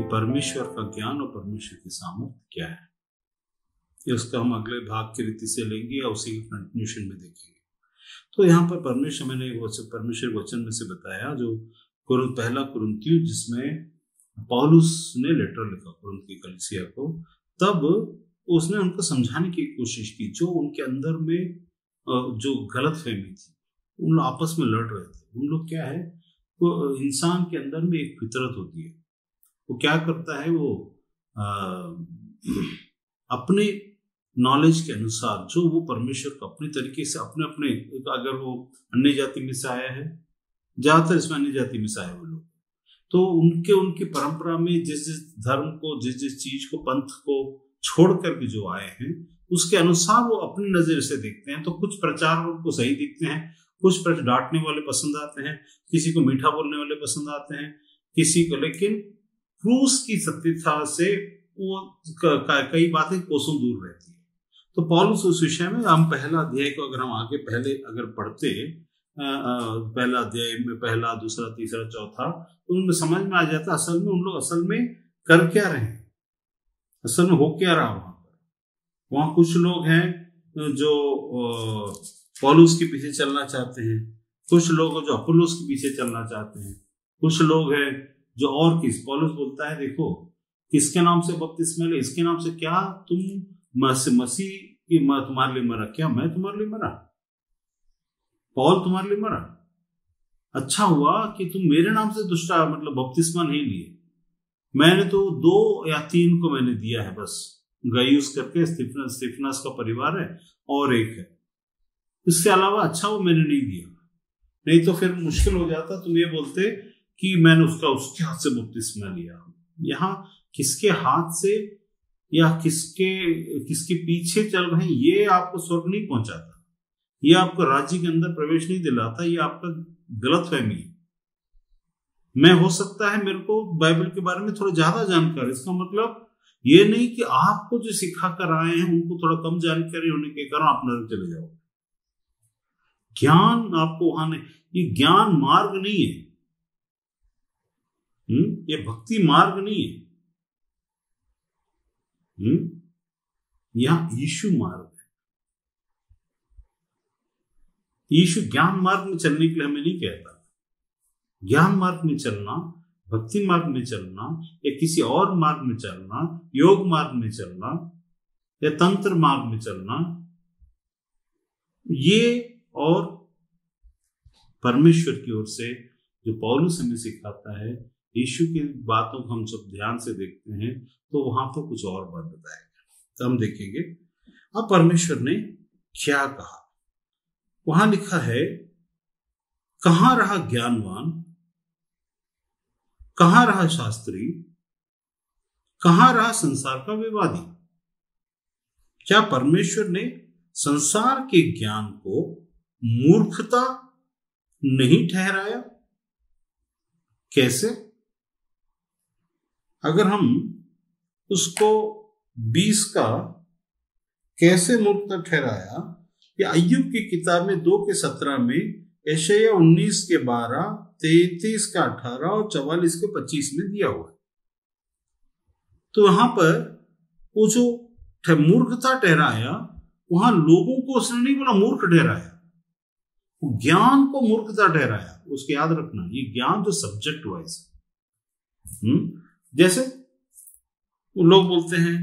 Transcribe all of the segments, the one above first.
परमेश्वर का ज्ञान और परमेश्वर की सामर्थ्य क्या है। ये उसका हम अगले भाग की रीति से लेंगे या उसी के कंटिन्यूशन में देखेंगे। तो यहाँ पर परमेश्वर, मैंने परमेश्वर वचन में से बताया जो पहला कुरिन्थियों, जिसमें पौलुस ने लेटर लिखा कुरिन्थ की कलीसिया को, तब उसने उनको समझाने की कोशिश की जो उनके अंदर में जो गलत फहमी थी। उन लोग आपस में लड़ रहे थे। उन लोग क्या है, वो इंसान के अंदर में एक फितरत होती है, वो क्या करता है, वो अपने नॉलेज के अनुसार जो वो परमेश्वर को अपने तरीके से अपने अगर वो अन्य जाति में से आया है, ज्यादातर इसमें अन्य जाति में से आए वो लोग, तो उनकी परंपरा में जिस धर्म को, जिस चीज को, पंथ को छोड़ करके जो आए हैं, उसके अनुसार वो अपनी नजर से देखते हैं। तो कुछ प्रचार उनको सही दिखते हैं, कुछ डांटने वाले पसंद आते हैं, किसी को मीठा बोलने वाले पसंद आते हैं, किसी को, लेकिन क्रूस की सत्यता से वो कई बातें कोसों दूर रहती है। तो पौलुस उस विषय में, हम पहला अध्याय को अगर हम आगे पहले अगर पढ़ते, पहला अध्याय में पहला, दूसरा, तीसरा, चौथा, तो उनमें समझ में आ जाता असल में उन लोग असल में कर क्या रहे हैं, असल में हो क्या रहा वहां पर। वहां कुछ लोग हैं जो पौलुस के पीछे चलना चाहते हैं, कुछ लोग जो अपुल्लोस के पीछे चलना चाहते हैं, कुछ लोग हैं जो और किस, पौलुस बोलता है देखो किसके नाम से बपतिस्मा ले, इसके नाम से, क्या तुम मसीह की तुम्हारे लिए मरा, क्या मैं तुम्हारे लिए मरा, पौल तुम्हारे लिए मरा, अच्छा हुआ कि तुम मेरे नाम से दुष्टा मतलब बपतिस्मा नहीं लिए, मैंने तो 2 या 3 को मैंने दिया है बस, गयुस करके स्तिफनस का परिवार है और एक है, इसके अलावा अच्छा वो मैंने नहीं दिया। नहीं तो फिर मुश्किल हो जाता, तुम ये बोलते कि मैंने उसके हाथ से बपतिस्मा लिया। यहाँ किसके हाथ से या किसके पीछे चल रहे हैं, ये आपको स्वर्ग नहीं पहुंचाता, ये आपको राज्य के अंदर प्रवेश नहीं दिलाता, ये आपका गलत फहमी है। मैं हो सकता है मेरे को बाइबल के बारे में थोड़ा ज्यादा जानकारी, इसका मतलब ये नहीं कि आपको जो सिखा कर आए हैं उनको थोड़ा कम जानकारी होने के कारण आप नरक चले जाओ। ज्ञान आपको वहां नहीं, ये ज्ञान मार्ग नहीं है, ये भक्ति मार्ग नहीं है, यहां यीशु मार्ग है। यीशु ज्ञान मार्ग में चलने के लिए हमें नहीं कहता। ज्ञान मार्ग में चलना, भक्ति मार्ग में चलना, या किसी और मार्ग में चलना, योग मार्ग में चलना या तंत्र मार्ग में चलना, ये और परमेश्वर की ओर से जो पौलुस हमें सिखाता है, यीशु की बातों को हम जब ध्यान से देखते हैं तो वहां पर कुछ और बात बताएगा। तो हम देखेंगे अब परमेश्वर ने क्या कहा। वहां लिखा है, कहां रहा ज्ञानवान, कहां रहा शास्त्री, कहां रहा संसार का विवादी। क्या परमेश्वर ने संसार के ज्ञान को मूर्खता नहीं ठहराया? कैसे? अगर हम उसको 20 का कैसे मूर्खता ठहराया, या अय्यूब की किताब में 2:17 में, यशायाह 19:12, 33:18 और 44:25 में दिया हुआ है। तो यहां पर वो जो मूर्खता ठहराया, वहां लोगों को उसने नहीं बोला मूर्ख ठहराया, ज्ञान को मूर्खता ठहराया। उसको याद रखना, ये ज्ञान जो सब्जेक्ट वाइज है। जैसे लोग बोलते हैं,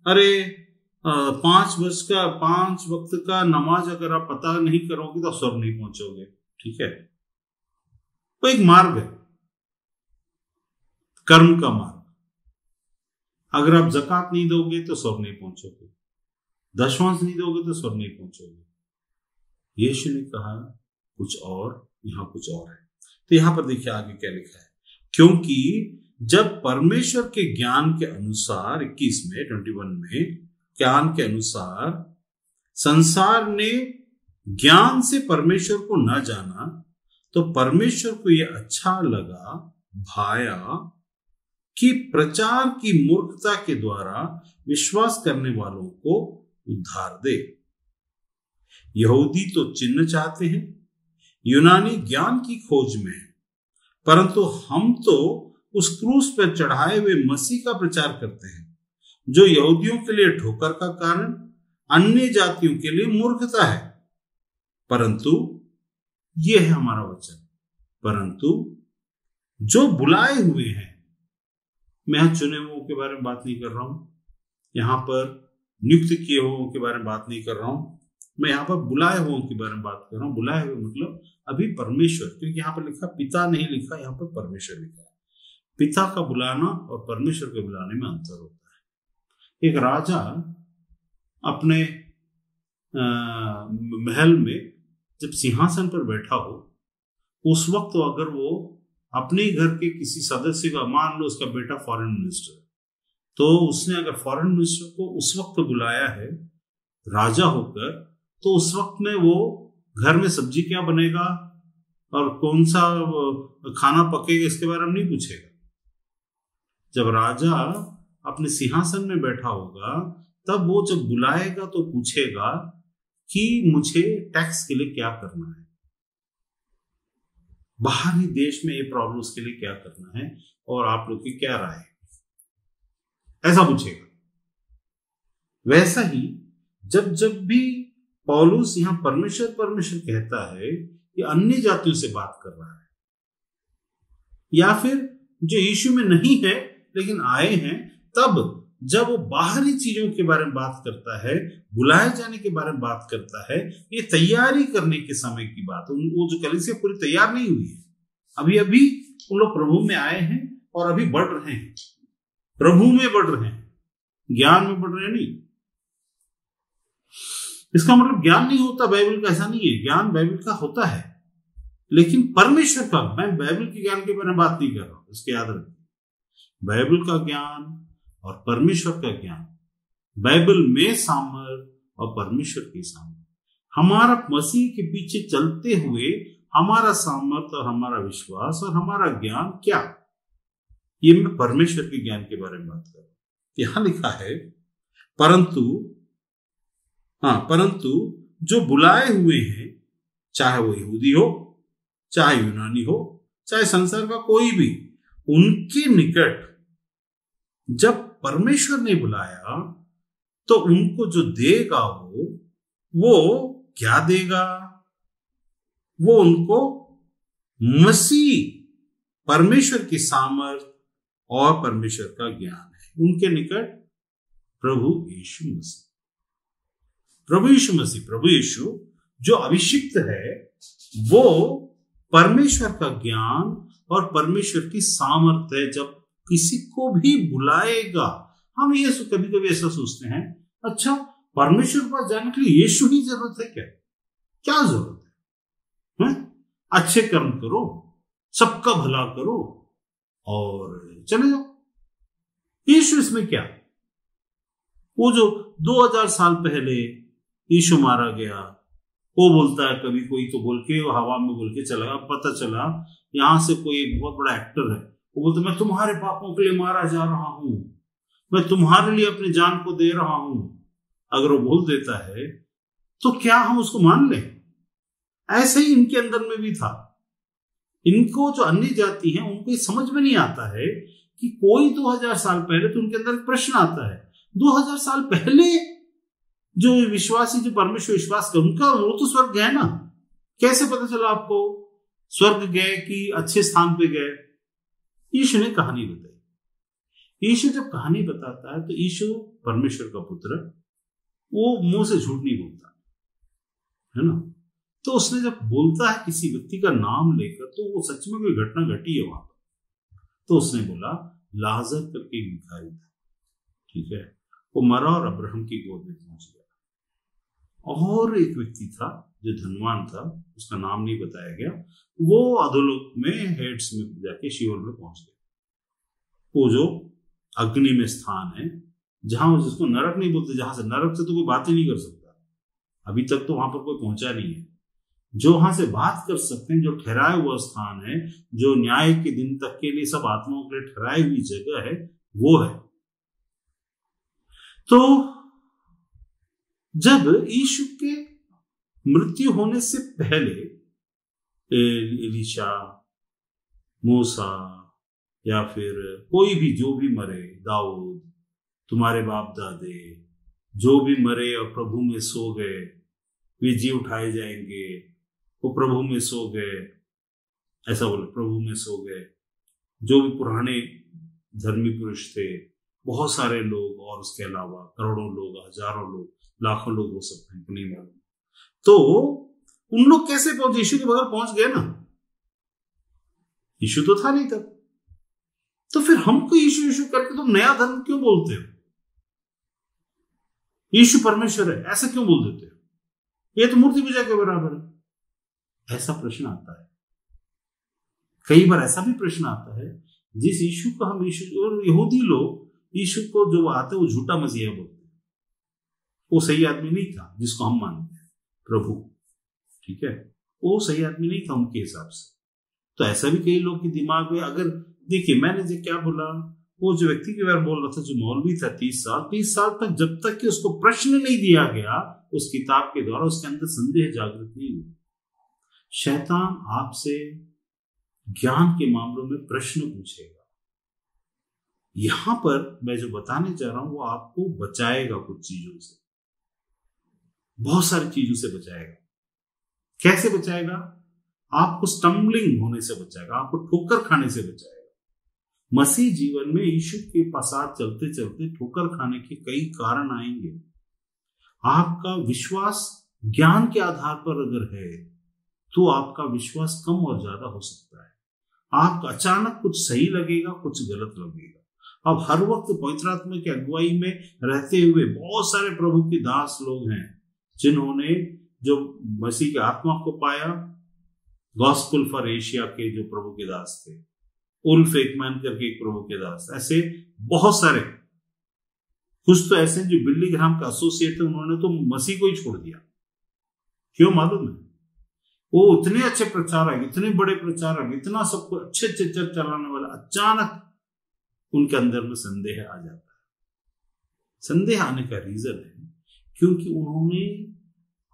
अरे 5 वक्त का नमाज अगर आप पता नहीं करोगे तो स्वर्ग नहीं पहुंचोगे। ठीक है, वो एक मार्ग है, कर्म का मार्ग। अगर आप ज़कात नहीं दोगे तो स्वर्ग नहीं पहुंचोगे, दशमांश नहीं दोगे तो स्वर्ग नहीं पहुंचोगे। यीशु ने कहा कुछ और, यहां कुछ और है। तो यहां पर देखिए आगे क्या लिखा है, क्योंकि जब परमेश्वर के ज्ञान के अनुसार 21 में ज्ञान के अनुसार संसार ने ज्ञान से परमेश्वर को न जाना, तो परमेश्वर को यह अच्छा लगा, भाया कि प्रचार की मूर्खता के द्वारा विश्वास करने वालों को उद्धार दे। यहूदी तो चिन्ह चाहते हैं, यूनानी ज्ञान की खोज में है, परंतु हम तो उस क्रूस पर चढ़ाए हुए मसीह का प्रचार करते हैं, जो यहूदियों के लिए ठोकर का कारण, अन्य जातियों के लिए मूर्खता है। परंतु यह है हमारा वचन, परंतु जो बुलाए हुए हैं, मैं यहां चुने हुओं के बारे में बात नहीं कर रहा हूं, यहां पर नियुक्त किए हुओं के बारे में बात नहीं कर रहा हूं, मैं यहां पर बुलाए हुओं के बारे में बात कर रहा हूं। बुलाए हुए मतलब अभी परमेश्वर, क्योंकि यहां पर लिखा पिता नहीं लिखा, यहां पर परमेश्वर लिखा है। पिता का बुलाना और परमेश्वर के बुलाने में अंतर होता है। एक राजा अपने महल में जब सिंहासन पर बैठा हो, उस वक्त तो अगर वो अपने घर के किसी सदस्य का, मान लो उसका बेटा फॉरेन मिनिस्टर, तो उसने अगर फॉरेन मिनिस्टर को उस वक्त बुलाया है राजा होकर, तो उस वक्त में वो घर में सब्जी क्या बनेगा और कौन सा खाना पकेगा इसके बारे में नहीं पूछेगा। जब राजा अपने सिंहासन में बैठा होगा, तब वो जब बुलाएगा तो पूछेगा कि मुझे टैक्स के लिए क्या करना है, बाहरी देश में ये प्रॉब्लम्स के लिए क्या करना है और आप लोग की क्या राय है, ऐसा पूछेगा। वैसा ही जब जब भी पौलुस यहां परमेश्वर परमेश्वर कहता है, ये अन्य जातियों से बात कर रहा है, या फिर जो यीशु में नहीं है लेकिन आए हैं, तब जब वो बाहरी चीजों के बारे में बात करता है, बुलाए जाने के बारे में बात करता है, ये तैयारी करने के समय की बात। वो जो कलीसिया पूरी तैयार नहीं हुई है, अभी अभी उन लोग प्रभु में आए हैं और अभी बढ़ रहे हैं, प्रभु में बढ़ रहे हैं, ज्ञान में बढ़ रहे हैं नहीं। इसका मतलब ज्ञान नहीं होता बाइबल का, ऐसा नहीं है, ज्ञान बाइबल का होता है, लेकिन परमेश्वर का, मैं बाइबल के ज्ञान के बारे में बात नहीं कर रहा हूं, इसके याद रखिए। बाइबल का ज्ञान और परमेश्वर का ज्ञान, बाइबल में सामर्थ और परमेश्वर की सामर्थ, हमारा मसीह के पीछे चलते हुए हमारा सामर्थ और हमारा विश्वास और हमारा ज्ञान क्या, ये मैं परमेश्वर के ज्ञान के बारे में बात कर रहा हूं। यहां लिखा है परंतु जो बुलाए हुए हैं, चाहे वो यहूदी हो, चाहे यूनानी हो, चाहे संसार का कोई भी, उनके निकट जब परमेश्वर ने बुलाया तो उनको जो देगा वो क्या देगा? वो उनको मसीह, परमेश्वर की सामर्थ और परमेश्वर का ज्ञान है। उनके निकट प्रभु यीशु जो अभिषिक्त है, वो परमेश्वर का ज्ञान और परमेश्वर की सामर्थ है। जब किसी को भी बुलाएगा, हम ये कभी कभी ऐसा सोचते हैं, अच्छा परमेश्वर के पास जाने के लिए यीशु ही जरूरत है क्या जरूरत है? अच्छे कर्म करो, सबका भला करो और चले जाओ, यीशु इसमें क्या? वो जो 2000 साल पहले यीशु मारा गया, वो बोलता है, कभी कोई तो बोल के हवा में बोल के चला, पता चला यहां से कोई एक बहुत बड़ा एक्टर है, वो बोलता मैं तुम्हारे पापों के लिए मारा जा रहा हूं, मैं तुम्हारे लिए अपनी जान को दे रहा हूं। अगर वो बोल देता है तो क्या हम उसको मान लें? ऐसे ही इनके अंदर में भी था। इनको जो अन्य जाति है, उनको ये समझ में नहीं आता है कि कोई 2000 साल पहले, तो उनके अंदर प्रश्न आता है, 2000 साल पहले जो विश्वासी, जो परमेश्वर विश्वास कर, उनका वो तो स्वर्ग गए ना, कैसे पता चला आपको स्वर्ग गए कि अच्छे स्थान पे गए? यीशु ने कहानी बताई। यीशु जब कहानी बताता है तो यीशु परमेश्वर का पुत्र, वो मुंह से झूठ नहीं बोलता है ना। तो उसने जब बोलता है किसी व्यक्ति का नाम लेकर, तो वो सच में कोई घटना घटी है वहां पर। तो उसने बोला लाजर करके एक भिखारी था, ठीक है, वो मरा और अब्राहम की गोद में पहुंच गया। और एक व्यक्ति था जो धनवान था, उसका नाम नहीं बताया गया, वो अधोलोक में, हेड्स में जाके शिवल में पहुंच गया। वो जो अग्नि में स्थान है, जहां, जिसको नरक नहीं बोलते, जहां से नरक से तो कोई बात ही नहीं कर सकता, अभी तक तो वहां पर कोई पहुंचा नहीं है। जो वहां से बात कर सकते हैं, जो ठहराया हुआ स्थान है, जो न्याय के दिन तक के लिए सब आत्माओं के लिए ठहराई हुई जगह है, वो है। तो जब यीशु के मृत्यु होने से पहले एलीशा, मूसा, या फिर कोई भी जो भी मरे, दाऊद, तुम्हारे बाप दादे, जो भी मरे और प्रभु में सो गए वे जी उठाए जाएंगे, वो प्रभु में सो गए, ऐसा बोले, प्रभु में सो गए। जो भी पुराने धर्मी पुरुष थे, बहुत सारे लोग, और उसके अलावा करोड़ों लोग, हजारों लोग, लाखों लोग हो सकते हैं, नहीं मालूम। तो उन लोग कैसे पहुंचे? यीशु के बगैर पहुंच गए ना, यीशु तो था नहीं तब। तो फिर हमको यीशु यीशु करके तुम नया धर्म क्यों बोलते हो? यीशु परमेश्वर है ऐसा क्यों बोल देते हो? ये तो मूर्ति पूजा के बराबर है। ऐसा प्रश्न आता है, कई बार ऐसा भी प्रश्न आता है, जिस यीशु को हम यीशु, और यहूदी लोग यीशु को जो आते वो झूठा मसीहा बोलते हैं, वो सही आदमी नहीं था जिसको हम मानते हैं प्रभु, ठीक है, वो सही आदमी नहीं था उनके हिसाब से। तो ऐसा भी कई लोग के दिमाग में, अगर देखिए मैंने जो क्या बोला, वो जो व्यक्ति के बारे में बोल रहा था जो मौलवी था 30 साल तक, जब तक कि उसको प्रश्न नहीं दिया गया उस किताब के द्वारा, उसके अंदर संदेह जागृत नहीं हुआ। शैतान आपसे ज्ञान के मामलों में प्रश्न पूछेगा। यहां पर मैं जो बताने जा रहा हूं वो आपको बचाएगा कुछ चीजों से, बहुत सारी चीजों से बचाएगा। कैसे बचाएगा? आपको स्टम्बलिंग होने से बचाएगा, आपको ठोकर खाने से बचाएगा। मसीह जीवन में यीशु के साथ चलते चलते ठोकर खाने के कई कारण आएंगे। आपका विश्वास ज्ञान के आधार पर अगर है तो आपका विश्वास कम और ज्यादा हो सकता है। आपको अचानक कुछ सही लगेगा, कुछ गलत लगेगा। अब हर वक्त पवित्र आत्मा की अगुवाई में रहते हुए बहुत सारे प्रभु के दास लोग हैं जिन्होंने जो मसीह की आत्मा को पाया। गॉस्पेल फॉर एशिया के जो प्रभु के दास थे, उल्फ एकमैन करके एक प्रभु के दास, ऐसे बहुत सारे, कुछ तो ऐसे जो बिल्ली ग्राम का एसोसिएट है, उन्होंने तो मसीह को ही छोड़ दिया। क्यों मालूम है? वो इतने अच्छे प्रचारक, इतने बड़े प्रचारक, इतना सबको अच्छे अच्छे चर्च चलाने वाला, अचानक उनके अंदर में संदेह आ जाता है। संदेह आने का रीजन है क्योंकि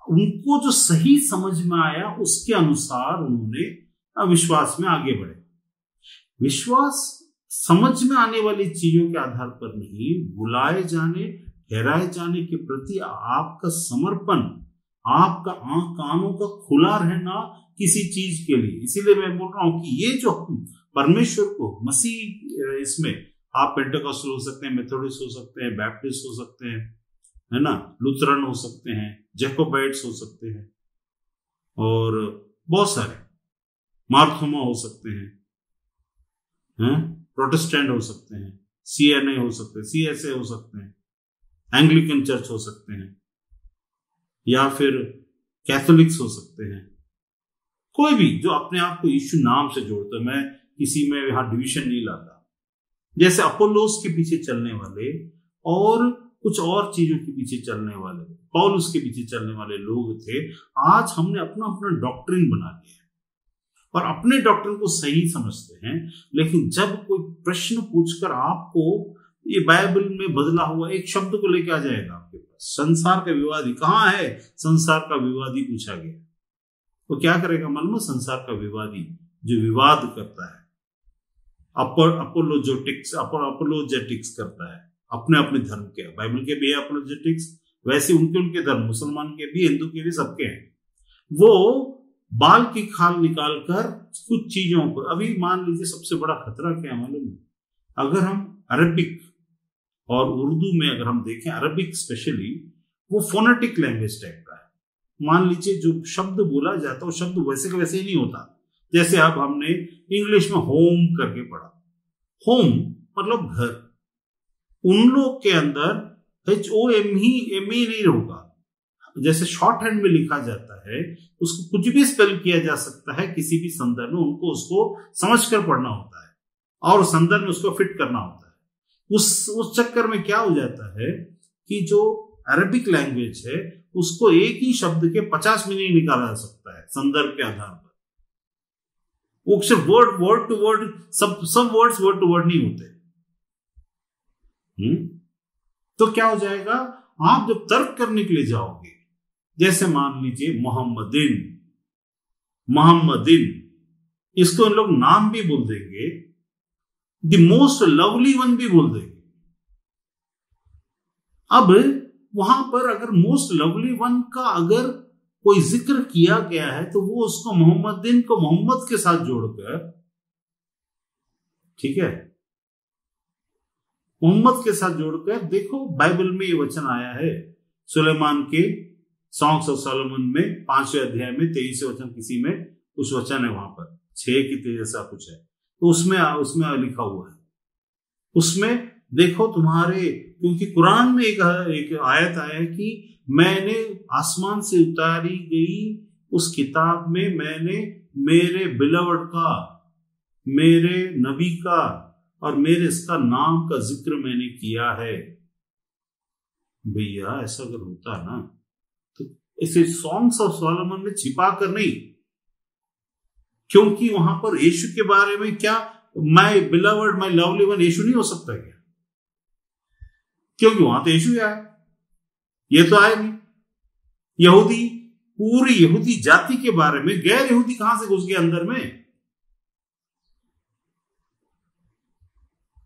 उनको जो सही समझ में आया उसके अनुसार उन्होंने विश्वास में आगे बढ़े। विश्वास समझ में आने वाली चीजों के आधार पर नहीं, बुलाए जाने, ठहराए जाने के प्रति आपका समर्पण, आपका आंख कानों का खुला रहना किसी चीज के लिए। इसीलिए मैं बोल रहा हूं कि ये जो परमेश्वर को मसीह, इसमें आप पेंटेकोस्टल हो सकते हैं, मेथोडिस्ट हो सकते हैं, बैप्टिस्ट हो सकते हैं, है ना, लुथरन हो सकते हैं, जैकोबाइट्स हो सकते हैं, और बहुत सारे, मार्थोमा हो सकते हैं, प्रोटेस्टेंट हो सकते हैं, सीएनए हो सकते हैं, सीएसए हो सकते हैं, एंग्लिकन चर्च हो सकते हैं, या फिर कैथोलिक्स हो सकते हैं। कोई भी जो अपने आप को यीशु नाम से जोड़ता है। मैं किसी में यहां डिवीजन नहीं लाता। जैसे अपोलोस के पीछे चलने वाले और कुछ और चीजों के पीछे चलने वाले, पौलुस के पीछे चलने वाले लोग थे, आज हमने अपना अपना डॉक्ट्रिन बना लिया है और अपने डॉक्ट्रिन को सही समझते हैं। लेकिन जब कोई प्रश्न पूछकर आपको ये बाइबल में बदला हुआ एक शब्द को लेके आ जाएगा आपके पास, संसार का विवादी कहाँ है, संसार का विवादी पूछा गया, वो क्या करेगा मालूम? संसार का विवादी जो विवाद करता है, अपोलोजेटिक्स करता है, अपने अपने धर्म के, बाइबल के भी है अपोलोजेटिक्स, वैसे उनके धर्म, मुसलमान के भी, हिंदू के भी, सबके हैं। वो बाल की खाल निकाल कर कुछ चीजों को, अभी मान लीजिए सबसे बड़ा खतरा क्या है मालूम है? अगर हम अरबिक और उर्दू में अगर हम देखें, अरबिक स्पेशली, वो फोनेटिक लैंग्वेज टाइप का है। मान लीजिए जो शब्द बोला जाता है वो शब्द वैसे का वैसे ही नहीं होता। जैसे अब हमने इंग्लिश में होम करके पढ़ा, होम मतलब घर, उन लोग के अंदर HOME नहीं होगा। जैसे शॉर्ट हैंड में लिखा जाता है, उसको कुछ भी स्पेल किया जा सकता है किसी भी संदर्भ में, उनको उसको समझकर पढ़ना होता है और संदर्भ में उसको फिट करना होता है। उस चक्कर में क्या हो जाता है कि जो अरबिक लैंग्वेज है उसको एक ही शब्द के 50 मीनिंग निकाला जा सकता है संदर्भ के आधार पर। वो सिर्फ वर्ड टू वर्ड, सब वर्ड्स वर्ड टू वर्ड नहीं होते। तो क्या हो जाएगा, आप जब तर्क करने के लिए जाओगे, जैसे मान लीजिए मोहम्मदिन, इसको इन लोग नाम भी बोल देंगे द मोस्ट लवली वन भी बोल देगी। अब वहां पर अगर मोस्ट लवली वन का अगर कोई जिक्र किया गया है तो वो उसको मोहम्मदीन को मोहम्मद के साथ जोड़कर, ठीक है, मोहम्मद के साथ जोड़कर, देखो बाइबल में ये वचन आया है सुलेमान के सॉन्ग्स ऑफ सोलोमन में 5वें अध्याय में 23वें वचन, किसी में कुछ वचन है वहां पर 6 की 23 ऐसा कुछ है, तो उसमें लिखा हुआ है, उसमें देखो तुम्हारे, क्योंकि कुरान में एक आयत आया है कि मैंने आसमान से उतारी गई उस किताब में मैंने मेरे बिलवड का, मेरे नबी का और मेरे इसका नाम का जिक्र मैंने किया है। भैया ऐसा अगर होता ना तो इसे सॉन्ग्स ऑफ सोलोमन में छिपा कर नहीं, क्योंकि वहां पर यीशु के बारे में क्या, my beloved my lovely one Yeshu नहीं हो सकता क्या? क्योंकि वहां तो यीशु आया, ये तो आए नहीं। यहूदी, पूरी यहूदी जाति के बारे में, गैर यहूदी कहां से घुस गए अंदर में?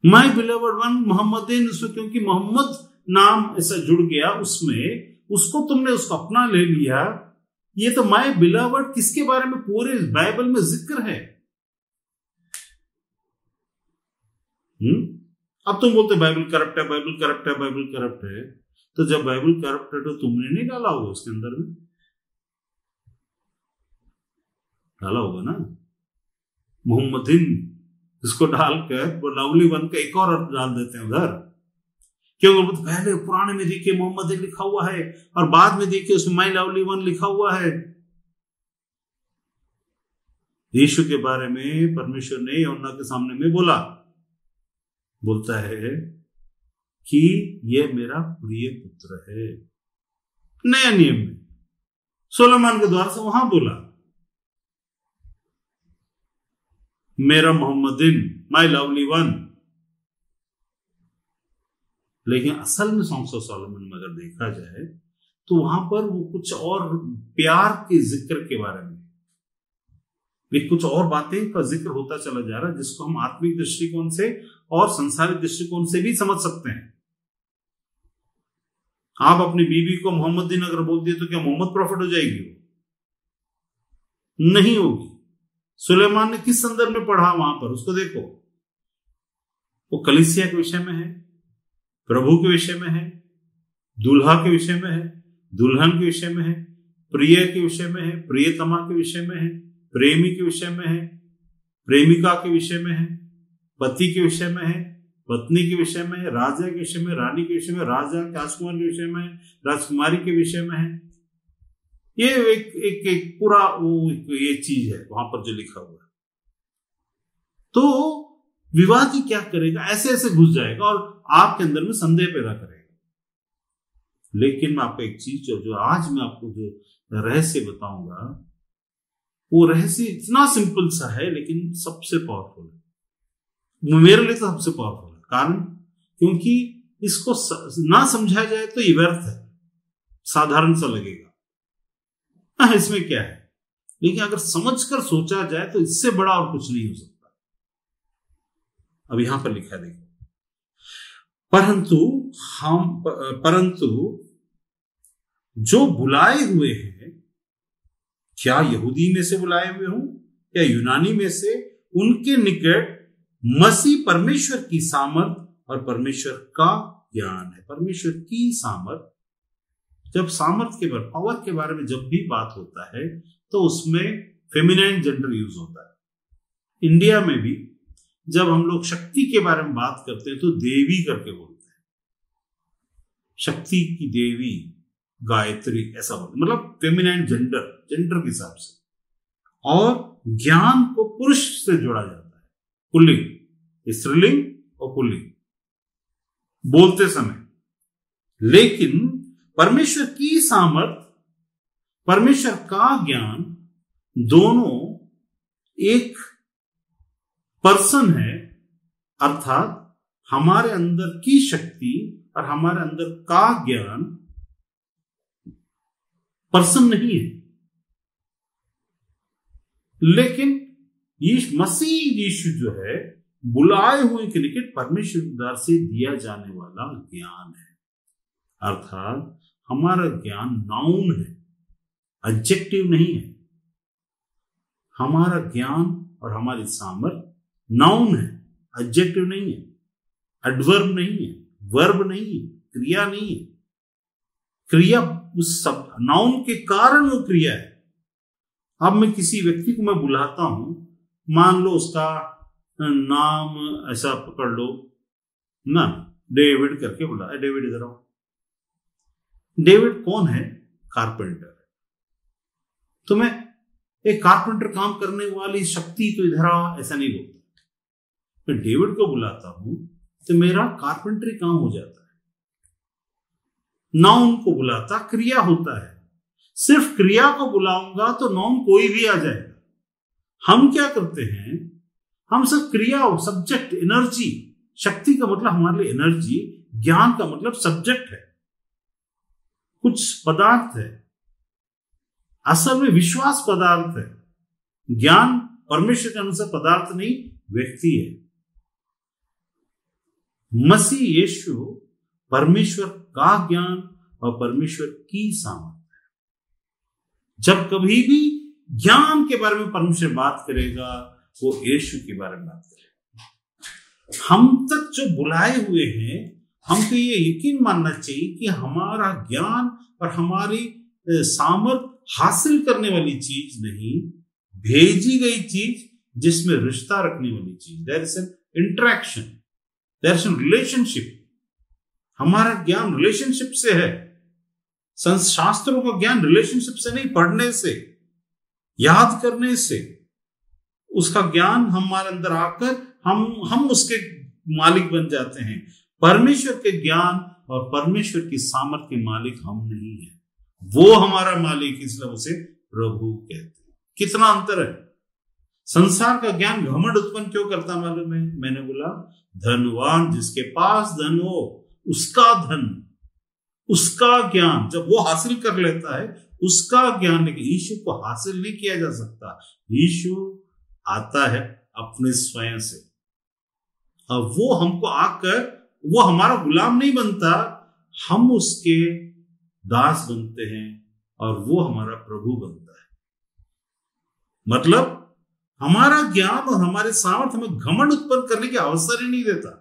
माय बिलवड वन मोहम्मदीन, क्योंकि मोहम्मद नाम ऐसा जुड़ गया उसमें, उसको तुमने उसको अपना ले लिया। ये तो माय बिलवड किसके बारे में पूरे बाइबल में जिक्र है। अब तुम बोलते बाइबल करप्ट है, बाइबल करप्ट है, बाइबल करप्ट है, तो जब बाइबल करप्ट है तो तुमने नहीं डाला होगा उसके अंदर में, डाला होगा ना मोहम्मदीन, इसको डालकर वो लवली वन का एक और डाल देते हैं उधर। क्योंकि पहले पुराने में देखिए मोहम्मदीन लिखा हुआ है और बाद में देखिए उसमें माय लवली वन लिखा हुआ है। यीशु के बारे में परमेश्वर ने यूहन्ना के सामने में बोलता है कि ये मेरा प्रिय पुत्र है। नया नियम में सोलोमन के द्वारा से वहां बोला मेरा मोहम्मदीन, माय लवली वन। लेकिन असल में सॉन्ग्स ऑफ सोलोमन में अगर देखा जाए तो वहां पर वो कुछ और प्यार के जिक्र के बारे में कुछ और बातें का जिक्र होता चला जा रहा है, जिसको हम आत्मिक दृष्टिकोण से और संसारिक दृष्टिकोण से भी समझ सकते हैं। आप अपनी बीवी को मोहम्मदीन अगर बोल दिए तो क्या मोहम्मद प्रॉफिट हो जाएगी? वो नहीं होगी। सुलेमान ने किस संदर्भ में पढ़ा वहां पर, उसको देखो, वो कलीसिया के विषय में है, प्रभु के विषय में है, दूल्हा के विषय में है, दुल्हन के विषय में है, प्रिय के विषय में है, प्रियतमा के विषय में है, प्रेमी के विषय में है, प्रेमिका के विषय में है, पति के विषय में है, पत्नी के विषय में है, राजा के विषय में, रानी के विषय में, राजा राजकुमार के विषय में, राजकुमारी के विषय में है। ये एक पूरा ये चीज है वहां पर जो लिखा हुआ है। तो विवादी क्या करेगा, ऐसे ऐसे घुस जाएगा और आपके अंदर में संदेह पैदा करेगा। लेकिन मैं आपको एक चीज जो आज मैं आपको जो रहस्य बताऊंगा, वो रहस्य इतना सिंपल सा है लेकिन सबसे पावरफुल है। मेरे लिए तो सबसे पावरफुल है। कारण क्योंकि इसको ना समझाया जाए तो ये व्यर्थ है, साधारण सा लगेगा, इसमें क्या है, लेकिन अगर समझकर सोचा जाए तो इससे बड़ा और कुछ नहीं हो सकता। अब यहां पर लिखा है, देखो, परंतु जो बुलाए हुए हैं, क्या यहूदी में से बुलाए हुए हों या यूनानी में से, उनके निकट मसीह परमेश्वर की सामर्थ और परमेश्वर का ज्ञान है। परमेश्वर की सामर्थ, जब सामर्थ के बारे, पावर के बारे में जब भी बात होता है तो उसमें फेमिनाइन जेंडर यूज होता है। इंडिया में भी जब हम लोग शक्ति के बारे में बात करते हैं तो देवी करके बोलते हैं, शक्ति की देवी, गायत्री, ऐसा बोलते, मतलब फेमिनाइन जेंडर के हिसाब से। और ज्ञान को पुरुष से जोड़ा जाता है, पुल्लिंग, स्त्रीलिंग और पुल्लिंग बोलते समय। लेकिन परमेश्वर की सामर्थ, परमेश्वर का ज्ञान, दोनों एक पर्सन है, अर्थात हमारे अंदर की शक्ति और हमारे अंदर का ज्ञान पर्सन नहीं है। लेकिन मसीह यीशु जो है बुलाए हुए के निकट परमेश्वर के द्वार से दिया जाने वाला ज्ञान है। अर्थात हमारा ज्ञान नाउन है, एडजेक्टिव नहीं है। हमारा ज्ञान और हमारी सामर्थ्य नाउन है, एडजेक्टिव नहीं है, एडवर्ब नहीं है, वर्ब नहीं है, क्रिया नहीं है। क्रिया उस सब नाउन के कारण वो क्रिया है। अब मैं किसी व्यक्ति को मैं बुलाता हूं, मान लो उसका नाम ऐसा पकड़ लो ना, डेविड करके बुला, डेविड इधर आओ। डेविड कौन है? कारपेंटर। तो मैं एक कारपेंटर काम करने वाली शक्ति तो इधर आ ऐसा नहीं बोलता। मैं डेविड को बुलाता हूं तो मेरा कारपेंटरी काम हो जाता है। नाउन को बुलाता क्रिया होता है। सिर्फ क्रिया को बुलाऊंगा तो नाउन कोई भी आ जाएगा। हम क्या करते हैं, हम सब क्रिया, सब्जेक्ट, एनर्जी, शक्ति का मतलब हमारे लिए एनर्जी, ज्ञान का मतलब सब्जेक्ट है, कुछ पदार्थ है। असल में विश्वास पदार्थ है। ज्ञान परमेश्वर के अनुसार पदार्थ नहीं, व्यक्ति है। मसीह यीशु परमेश्वर का ज्ञान और परमेश्वर की सामर्थ्य है। जब कभी भी ज्ञान के बारे में परमेश्वर बात करेगा, वो यीशु के बारे में बात करेगा। हम तक जो बुलाए हुए हैं, हमको ये यकीन मानना चाहिए कि हमारा ज्ञान और हमारी सामर्थ्य हासिल करने वाली चीज नहीं, भेजी गई चीज, जिसमें रिश्ता रखने वाली चीज। There is an interaction, there is an relationship. हमारा ज्ञान रिलेशनशिप से है। शास्त्रों का ज्ञान रिलेशनशिप से नहीं, पढ़ने से, याद करने से। उसका ज्ञान हमारे अंदर आकर हम उसके मालिक बन जाते हैं। परमेश्वर के ज्ञान और परमेश्वर की सामर्थ्य के मालिक हम नहीं है, वो हमारा मालिक, इसलिए उसे प्रभु कहते हैं। कितना अंतर है। संसार का ज्ञान घमंड उत्पन्न क्यों करता मालूम है? मैंने बोला, धनवान जिसके पास धन हो, उसका धन, उसका ज्ञान जब वो हासिल कर लेता है, उसका ज्ञान, लेकिन यीशु को हासिल नहीं किया जा सकता। यीशु आता है अपने स्वयं से, और वो हमको आकर, वो हमारा गुलाम नहीं बनता, हम उसके दास बनते हैं और वो हमारा प्रभु बनता है। मतलब हमारा ज्ञान और हमारे सामर्थ्य हमें घमंड उत्पन्न करने की अवसर ही नहीं देता।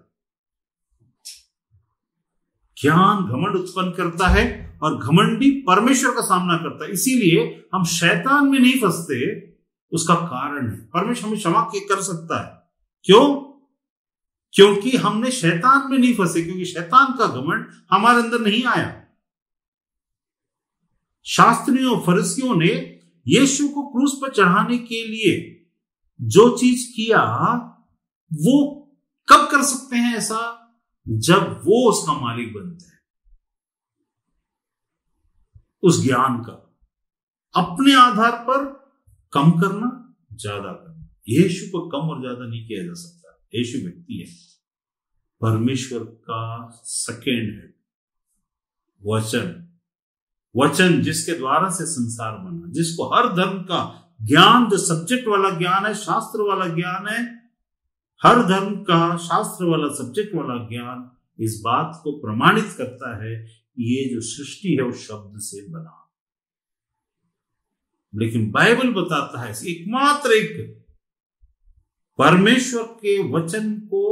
ज्ञान घमंड उत्पन्न करता है और घमंडी परमेश्वर का सामना करता है। इसीलिए हम शैतान में नहीं फंसते। उसका कारण है परमेश्वर हमें क्षमा कर सकता है। क्यों? क्योंकि हमने शैतान में नहीं फंसे, क्योंकि शैतान का घमंड हमारे अंदर नहीं आया। शास्त्रियों फरीसियों ने यीशु को क्रूस पर चढ़ाने के लिए जो चीज किया, वो कब कर सकते हैं ऐसा? जब वो उसका मालिक बनते हैं। उस ज्ञान का अपने आधार पर कम करना, ज्यादा करना, यीशु को कम और ज्यादा नहीं किया जा सकता। यीशु व्यक्ति है, परमेश्वर का सेकेंड है। वचन जिसके द्वारा से संसार बना, जिसको हर धर्म का ज्ञान, जो सब्जेक्ट वाला ज्ञान है, शास्त्र वाला ज्ञान है, हर धर्म का शास्त्र वाला, सब्जेक्ट वाला ज्ञान इस बात को प्रमाणित करता है, ये जो सृष्टि है वो शब्द से बना। लेकिन बाइबल बताता है एकमात्र एक परमेश्वर के वचन को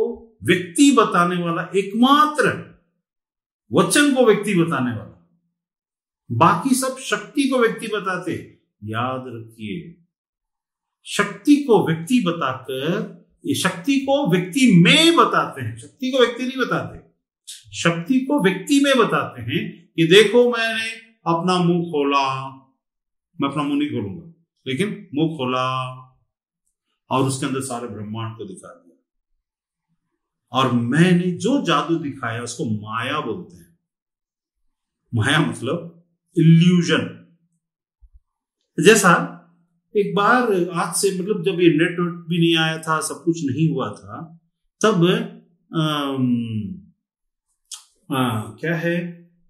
व्यक्ति बताने वाला, एकमात्र वचन को व्यक्ति बताने वाला, बाकी सब शक्ति को व्यक्ति बताते। याद रखिए, शक्ति को व्यक्ति बताकर, ये शक्ति को व्यक्ति में बताते हैं, शक्ति को व्यक्ति नहीं बताते, शक्ति को व्यक्ति में बताते हैं कि देखो मैंने अपना मुंह खोला, मैं अपना मुंह नहीं खोलूंगा, लेकिन मुंह खोला और उसके अंदर सारे ब्रह्मांड को दिखा दिया, और मैंने जो जादू दिखाया उसको माया बोलते हैं। माया मतलब इल्यूजन। जैसा एक बार आज से, मतलब जब ये नेटवर्क भी नहीं आया था, सब कुछ नहीं हुआ था, तब क्या है,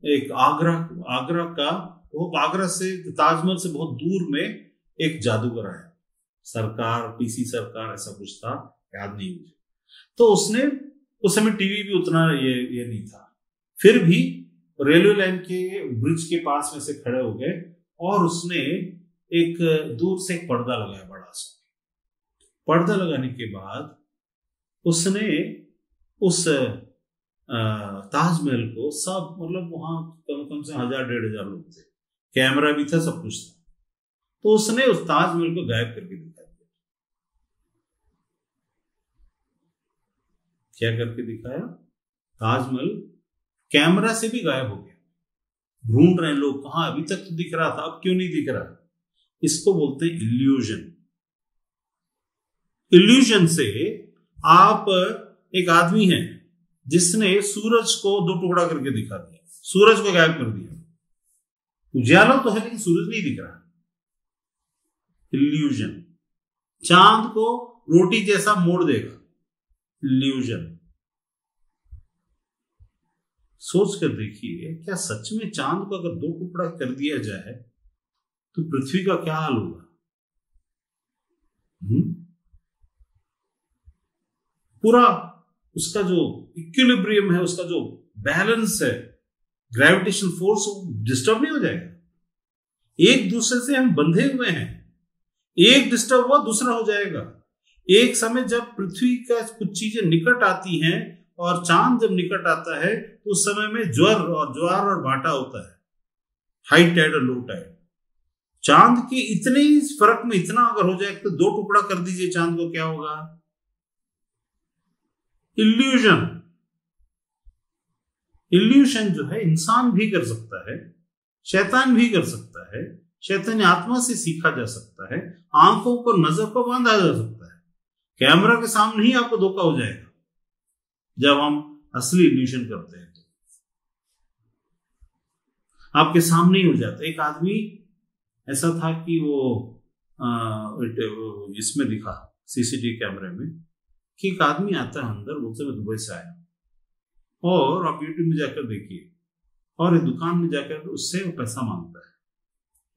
एक आगरा का, वो आगरा से, ताजमहल से बहुत दूर में एक जादूगर है, सरकार, पीसी सरकार ऐसा कुछ था, याद नहीं मुझे। तो उसने, उस समय टीवी भी उतना ये नहीं था, फिर भी रेलवे लाइन के ब्रिज के पास में से खड़े हो गए और उसने एक दूर से एक पर्दा लगाया, बड़ा सा पर्दा लगाने के बाद उसने उस ताजमहल को, सब मतलब वहां कम से 1000-1500 लोग थे, कैमरा भी था, सब कुछ था, तो उसने उस ताजमहल को गायब करके दिखा दिया। क्या करके दिखाया? ताजमहल कैमरा से भी गायब हो गया। ढूंढ रहे हैं लोग, कहां, अभी तक तो दिख रहा था, अब क्यों नहीं दिख रहा? इसको बोलते हैं इल्यूजन। इल्यूजन से आप, एक आदमी है जिसने सूरज को 2 टुकड़ा करके दिखा दिया, सूरज को गायब कर दिया, उजाला तो है लेकिन सूरज नहीं दिख रहा, इल्यूजन। चांद को रोटी जैसा मोड़ देगा, इल्यूजन। सोच कर देखिए, क्या सच में चांद को अगर 2 टुकड़ा कर दिया जाए तो पृथ्वी का क्या हाल होगा? पूरा उसका जो इक्विलिब्रियम है, उसका जो बैलेंस है, ग्रेविटेशन फोर्स, डिस्टर्ब नहीं हो जाएगा। एक दूसरे से हम बंधे हुए हैं, एक डिस्टर्ब हुआ दूसरा हो जाएगा। एक समय जब पृथ्वी का कुछ चीजें निकट आती हैं और चांद जब निकट आता है तो उस समय में ज्वार और भाटा होता है, हाई टाइड और लो टाइड। चांद के इतने ही फर्क में इतना अगर हो जाए तो 2 टुकड़ा कर दीजिए चांद को, क्या होगा? इल्यूजन। इल्यूशन जो है इंसान भी कर सकता है, शैतान भी कर सकता है, शैतानी आत्मा से सीखा जा सकता है, आंखों को, नजर को बांधा जा सकता है। कैमरा के सामने ही आपको धोखा हो जाएगा जब हम असली इल्यूशन करते हैं, तो आपके सामने ही हो जाता है। एक आदमी ऐसा था कि वो इसमें दिखा सीसीटीवी कैमरे में कि एक आदमी आता है अंदर, बोलते मैं दुबई से आया, और आप यूट्यूब में जाकर देखिए, और एक दुकान में जाकर उससे वो पैसा मांगता है।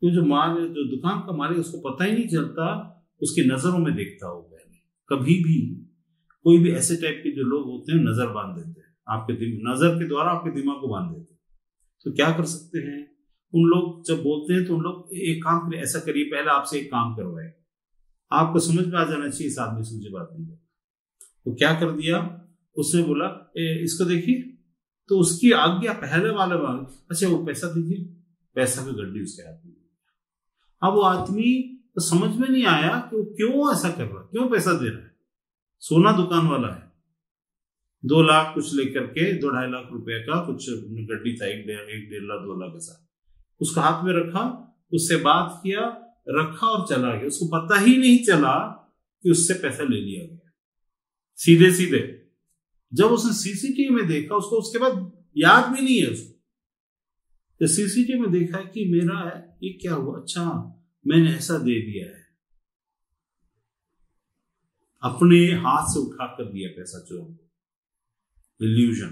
तो जो दुकान का मालिक, उसको पता ही नहीं चलता, उसकी नजरों में देखता हो। पहले कभी भी कोई भी ऐसे टाइप के जो लोग होते हैं नजर बांध देते हैं, आपके नजर के द्वारा आपके दिमाग को बांध देते हैं। तो क्या कर सकते हैं उन लोग? जब बोलते हैं तो उन लोग एक काम करिए, ऐसा करिए, पहले आपसे एक काम करवाए, आपको समझ में आ जाना चाहिए इस आदमी से मुझे बात नहीं करता। तो क्या कर दिया उसने, बोला इसको देखिए, तो उसकी आज्ञा पहले वाले बार, अच्छा वो पैसा दीजिए, पैसा की गड्डी उसके हाथ में। अब वो आदमी तो समझ में नहीं आया कि वो क्यों ऐसा कर रहा है, क्यों पैसा दे रहा है। सोना दुकान वाला है, 2 लाख कुछ लेकर के, 2-2.5 लाख रुपए का कुछ गड्डी था, 1-1.5 लाख 2 लाख ऐसा, उसका हाथ में रखा, उससे बात किया, रखा और चला गया। उसको पता ही नहीं चला कि उससे पैसा ले लिया गया, सीधे सीधे। जब उसने सीसीटीवी में देखा, उसको उसके बाद याद भी नहीं है उसको, तो सीसीटीवी में देखा कि मेरा ये क्या हुआ, अच्छा मैंने ऐसा दे दिया है, अपने हाथ से उठा कर दिया पैसा चोर को। इल्यूजन।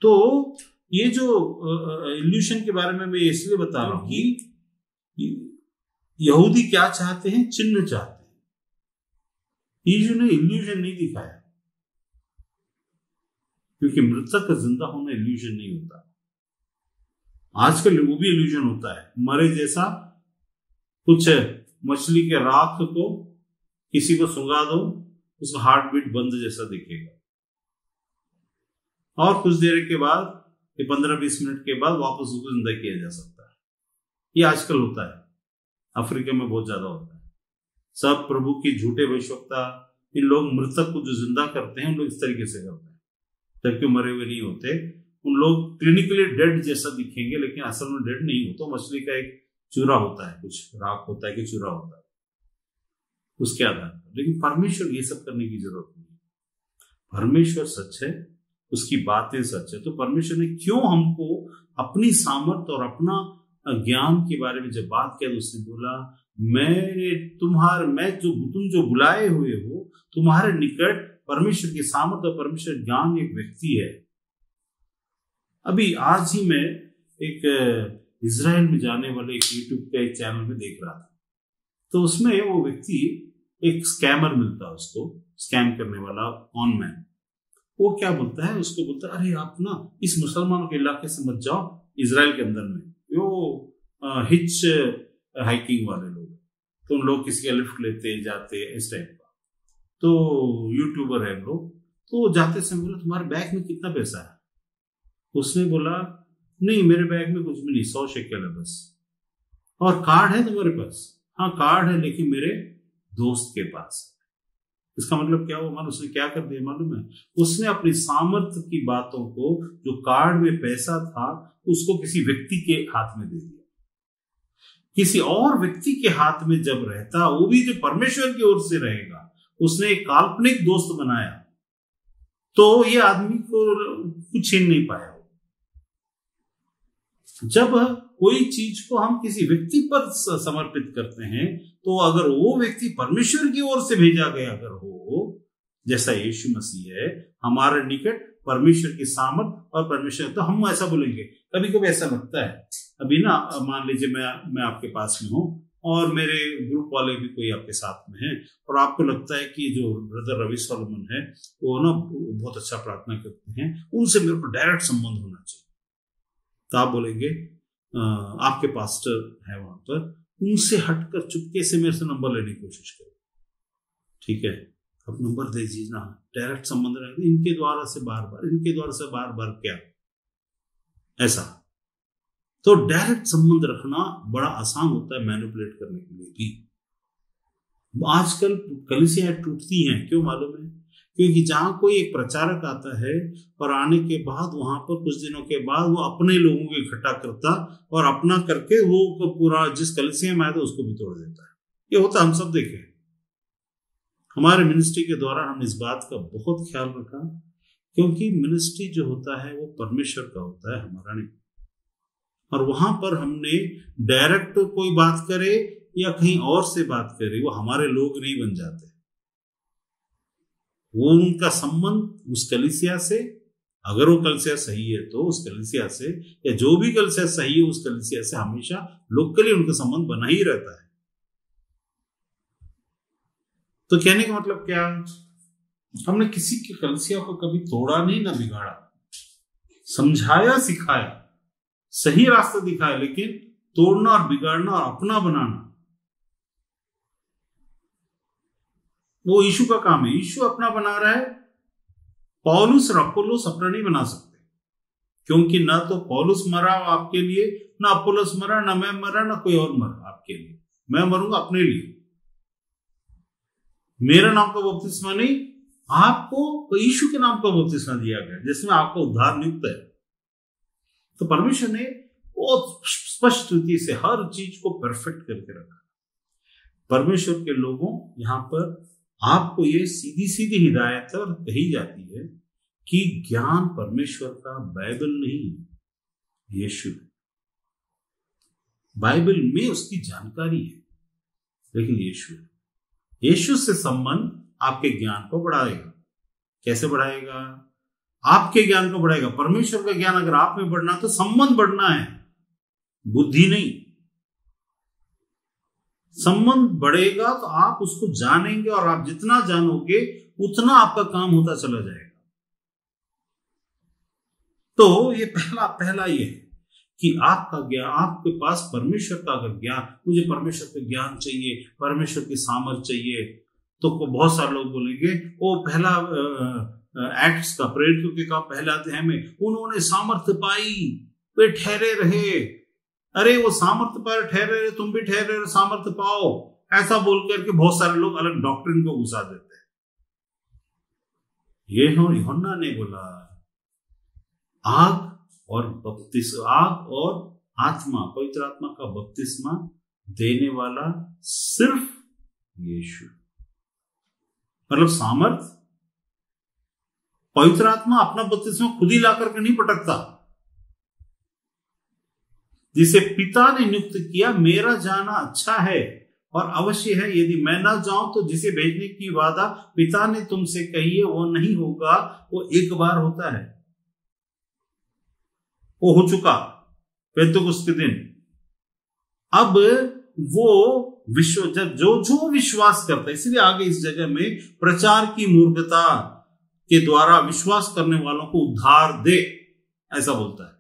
तो ये जो इल्यूशन के बारे में मैं इसलिए बता रहा हूं कि यहूदी क्या चाहते हैं? चिन्ह चाहते हैं। यीशु ने इल्यूजन नहीं दिखाया, क्योंकि मृतक का जिंदा होना इल्यूजन नहीं होता। आजकल वो भी इल्यूजन होता है, मरे जैसा, कुछ मछली के राख को किसी को सुंगा दो, उसका हार्ट बीट बंद जैसा दिखेगा, और कुछ देर के बाद, 15-20 मिनट के बाद वापस उसको जिंदा किया जा सकता है। ये आजकल होता है, अफ्रीका में बहुत ज्यादा होता है। सब प्रभु की झूठे भविष्यवक्ता, इन लोग मृतक को जो जिंदा करते हैं, उन लोग इस तरीके से करते हैं, जबकि मरे हुए नहीं होते। उन लोग क्लिनिकली डेड जैसा दिखेंगे, लेकिन असल में डेड नहीं होता। मछली का एक चूरा होता है, कुछ राख होता है कि चूरा होता है, उसके आधार पर। लेकिन परमेश्वर ये सब करने की जरूरत नहीं है। परमेश्वर सच है, उसकी बातें सच है। तो परमेश्वर ने क्यों हमको अपनी सामर्थ्य और अपना ज्ञान के बारे में जब बात किया, तो उसने बोला तुम जो बुलाए हुए हो, तुम्हारे निकट परमेश्वर की सामर्थ्य और परमेश्वर ज्ञान एक व्यक्ति है। अभी आज ही मैं एक इजराइल में जाने वाले एक यूट्यूब के चैनल में देख रहा था, तो उसमें वो व्यक्ति, एक स्कैमर मिलता है उसको, स्कैम करने वाला कॉन मैन, वो क्या बोलता है, उसको बोलता है अरे आप ना इस मुसलमानों के इलाके से मत जाओ, इजराइल के अंदर में वो हिच हाइकिंग वाले लोग, तो उन लोग किसी का लिफ्ट लेते जाते इस टाइप का, तो यूट्यूबर है लोग, तो जाते समय बोला तुम्हारे बैग में कितना पैसा है? उसने बोला नहीं मेरे बैग में कुछ भी नहीं, 100 शेकेल है बस। और कार्ड है तुम्हारे पास? हाँ कार्ड है, लेकिन मेरे दोस्त के पास। इसका मतलब क्या हुआ? उसने क्या कर दिया मालूम है? उसने अपनी सामर्थ्य की बातों को, जो कार्ड में पैसा था, उसको किसी व्यक्ति के हाथ में दे दिया। किसी और व्यक्ति के हाथ में जब रहता, वो भी जो परमेश्वर की ओर से रहेगा, उसने एक काल्पनिक दोस्त बनाया, तो ये आदमी को कुछ छीन नहीं पाया। जब कोई चीज को हम किसी व्यक्ति पर समर्पित करते हैं, तो अगर वो व्यक्ति परमेश्वर की ओर से भेजा गया अगर हो, जैसा यीशु मसीह है, हमारे निकट परमेश्वर की सामर्थ और परमेश्वर, तो हम ऐसा बोलेंगे। कभी कभी ऐसा लगता है, अभी ना मान लीजिए मैं आपके पास में हूँ और मेरे ग्रुप वाले भी कोई आपके साथ में है, और आपको लगता है कि जो ब्रदर रवि सोलोमन है वो ना बहुत अच्छा प्रार्थना करते हैं, उनसे मेरे को डायरेक्ट संबंध होना चाहिए। तो आप बोलेंगे आपके पास्टर है वहां पर, उनसे हटकर चुपके से मेरे से नंबर लेने की कोशिश करो, ठीक है? अब नंबर दे दीजिए ना, डायरेक्ट संबंध रहेगा। इनके द्वारा से बार बार, इनके द्वारा से बार बार, क्या ऐसा? तो डायरेक्ट संबंध रखना बड़ा आसान होता है मैनिपुलेट करने के लिए भी। आजकल कलीसियां टूटती हैं, क्यों मालूम है? क्योंकि जहां कोई एक प्रचारक आता है और आने के बाद वहां पर कुछ दिनों के बाद वो अपने लोगों को इकट्ठा करता और अपना करके वो पूरा जिस कलीसिया में आया था उसको भी तोड़ देता है। ये होता हम सब देखे। हमारे मिनिस्ट्री के दौरान हमने इस बात का बहुत ख्याल रखा, क्योंकि मिनिस्ट्री जो होता है वो परमेश्वर का होता है, हमारा नहीं। और वहां पर हमने डायरेक्ट कोई बात करे या कहीं और से बात करे, वो हमारे लोग नहीं बन जाते। वो उनका संबंध उस कलीसिया से, अगर वो कलीसिया सही है तो उस कलीसिया से, या जो भी कलीसिया सही है उस कलीसिया से हमेशा लोकली उनका संबंध बना ही रहता है। तो कहने का मतलब क्या? हमने किसी की कलीसिया को कभी तोड़ा नहीं, ना बिगाड़ा, समझाया, सिखाया, सही रास्ता दिखाया, लेकिन तोड़ना और बिगाड़ना और अपना बनाना वो यीशु का काम है। यीशु अपना बना रहा है, पौलुस और अपोलोस अपना नहीं बना सकते, क्योंकि ना तो पौलुस मरा आपके लिए, ना अपोलोस मरा, ना मैं मरा, ना कोई और मरा आपके लिए। मैं मरूंगा अपने लिए। मेरा नाम का बपतिस्मा नहीं, आपको यीशु के नाम का बपतिस्मा दिया गया, जिसमें आपका उद्धार नियुक्त है। तो परमेश्वर ने बहुत स्पष्ट रीति से हर चीज को परफेक्ट करके रखा। परमेश्वर के लोगों, यहां पर आपको ये सीधी सीधी हिदायत कही जाती है कि ज्ञान परमेश्वर का बाइबल नहीं है, यीशु है। बाइबल में उसकी जानकारी है, लेकिन यीशु है। यीशु से संबंध आपके ज्ञान को बढ़ाएगा। कैसे बढ़ाएगा? आपके ज्ञान को बढ़ाएगा। परमेश्वर का ज्ञान अगर आप में बढ़ना तो संबंध बढ़ना है, बुद्धि नहीं। संबंध बढ़ेगा तो आप उसको जानेंगे, और आप जितना जानोगे उतना आपका काम होता चला जाएगा। तो ये पहला ये है कि आपका ज्ञान, आपके पास परमेश्वर का अगर ज्ञान, मुझे परमेश्वर का ज्ञान चाहिए, परमेश्वर की सामर्थ चाहिए, तो बहुत सारे लोग बोलेंगे वो पहला एक्ट्स का, प्रेरितों के काम पहला अध्याय में उन्होंने सामर्थ पाई, वे ठहरे रहे। अरे वो सामर्थ पर ठहरे रहे, तुम भी ठहरे रहे, सामर्थ पाओ, ऐसा बोल करके बहुत सारे लोग अलग डॉक्ट्रिन को घुसा देते हैं। ये यूहन्ना ने बोला, आग और आत्मा, पवित्र आत्मा का बपतिस्मा देने वाला सिर्फ यीशु। मतलब सामर्थ, पवित्र आत्मा अपना बपतिस्मा खुद ही ला करके नहीं पटकता। जिसे पिता ने नियुक्त किया, मेरा जाना अच्छा है और अवश्य है, यदि मैं ना जाऊं तो जिसे भेजने की वादा पिता ने तुमसे कही है वो नहीं होगा। वो एक बार होता है, वो हो चुका पेंतुकुस्त के दिन। अब वो जो विश्वास करता है, इसलिए आगे इस जगह में प्रचार की मूर्खता के द्वारा विश्वास करने वालों को उद्धार दे, ऐसा बोलता है।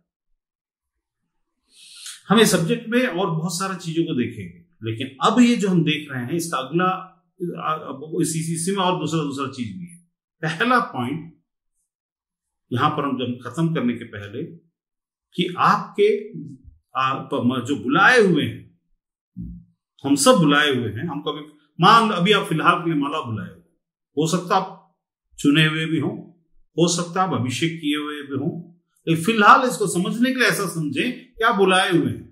हम इस सब्जेक्ट में और बहुत सारी चीजों को देखेंगे, लेकिन अब ये जो हम देख रहे हैं इसका अगला इसी में और दूसरा चीज भी है। पहला पॉइंट यहां पर हम जब खत्म करने के पहले कि आप जो बुलाए हुए हैं, हम सब बुलाए हुए हैं। हम कभी मान अभी आप फिलहाल के लिए माला बुलाए हुए, हो सकता आप चुने हुए भी हो सकता आप अभिषेक किए हुए भी हो, लेकिन फिलहाल इसको समझने के लिए ऐसा समझें कि आप बुलाए हुए हैं।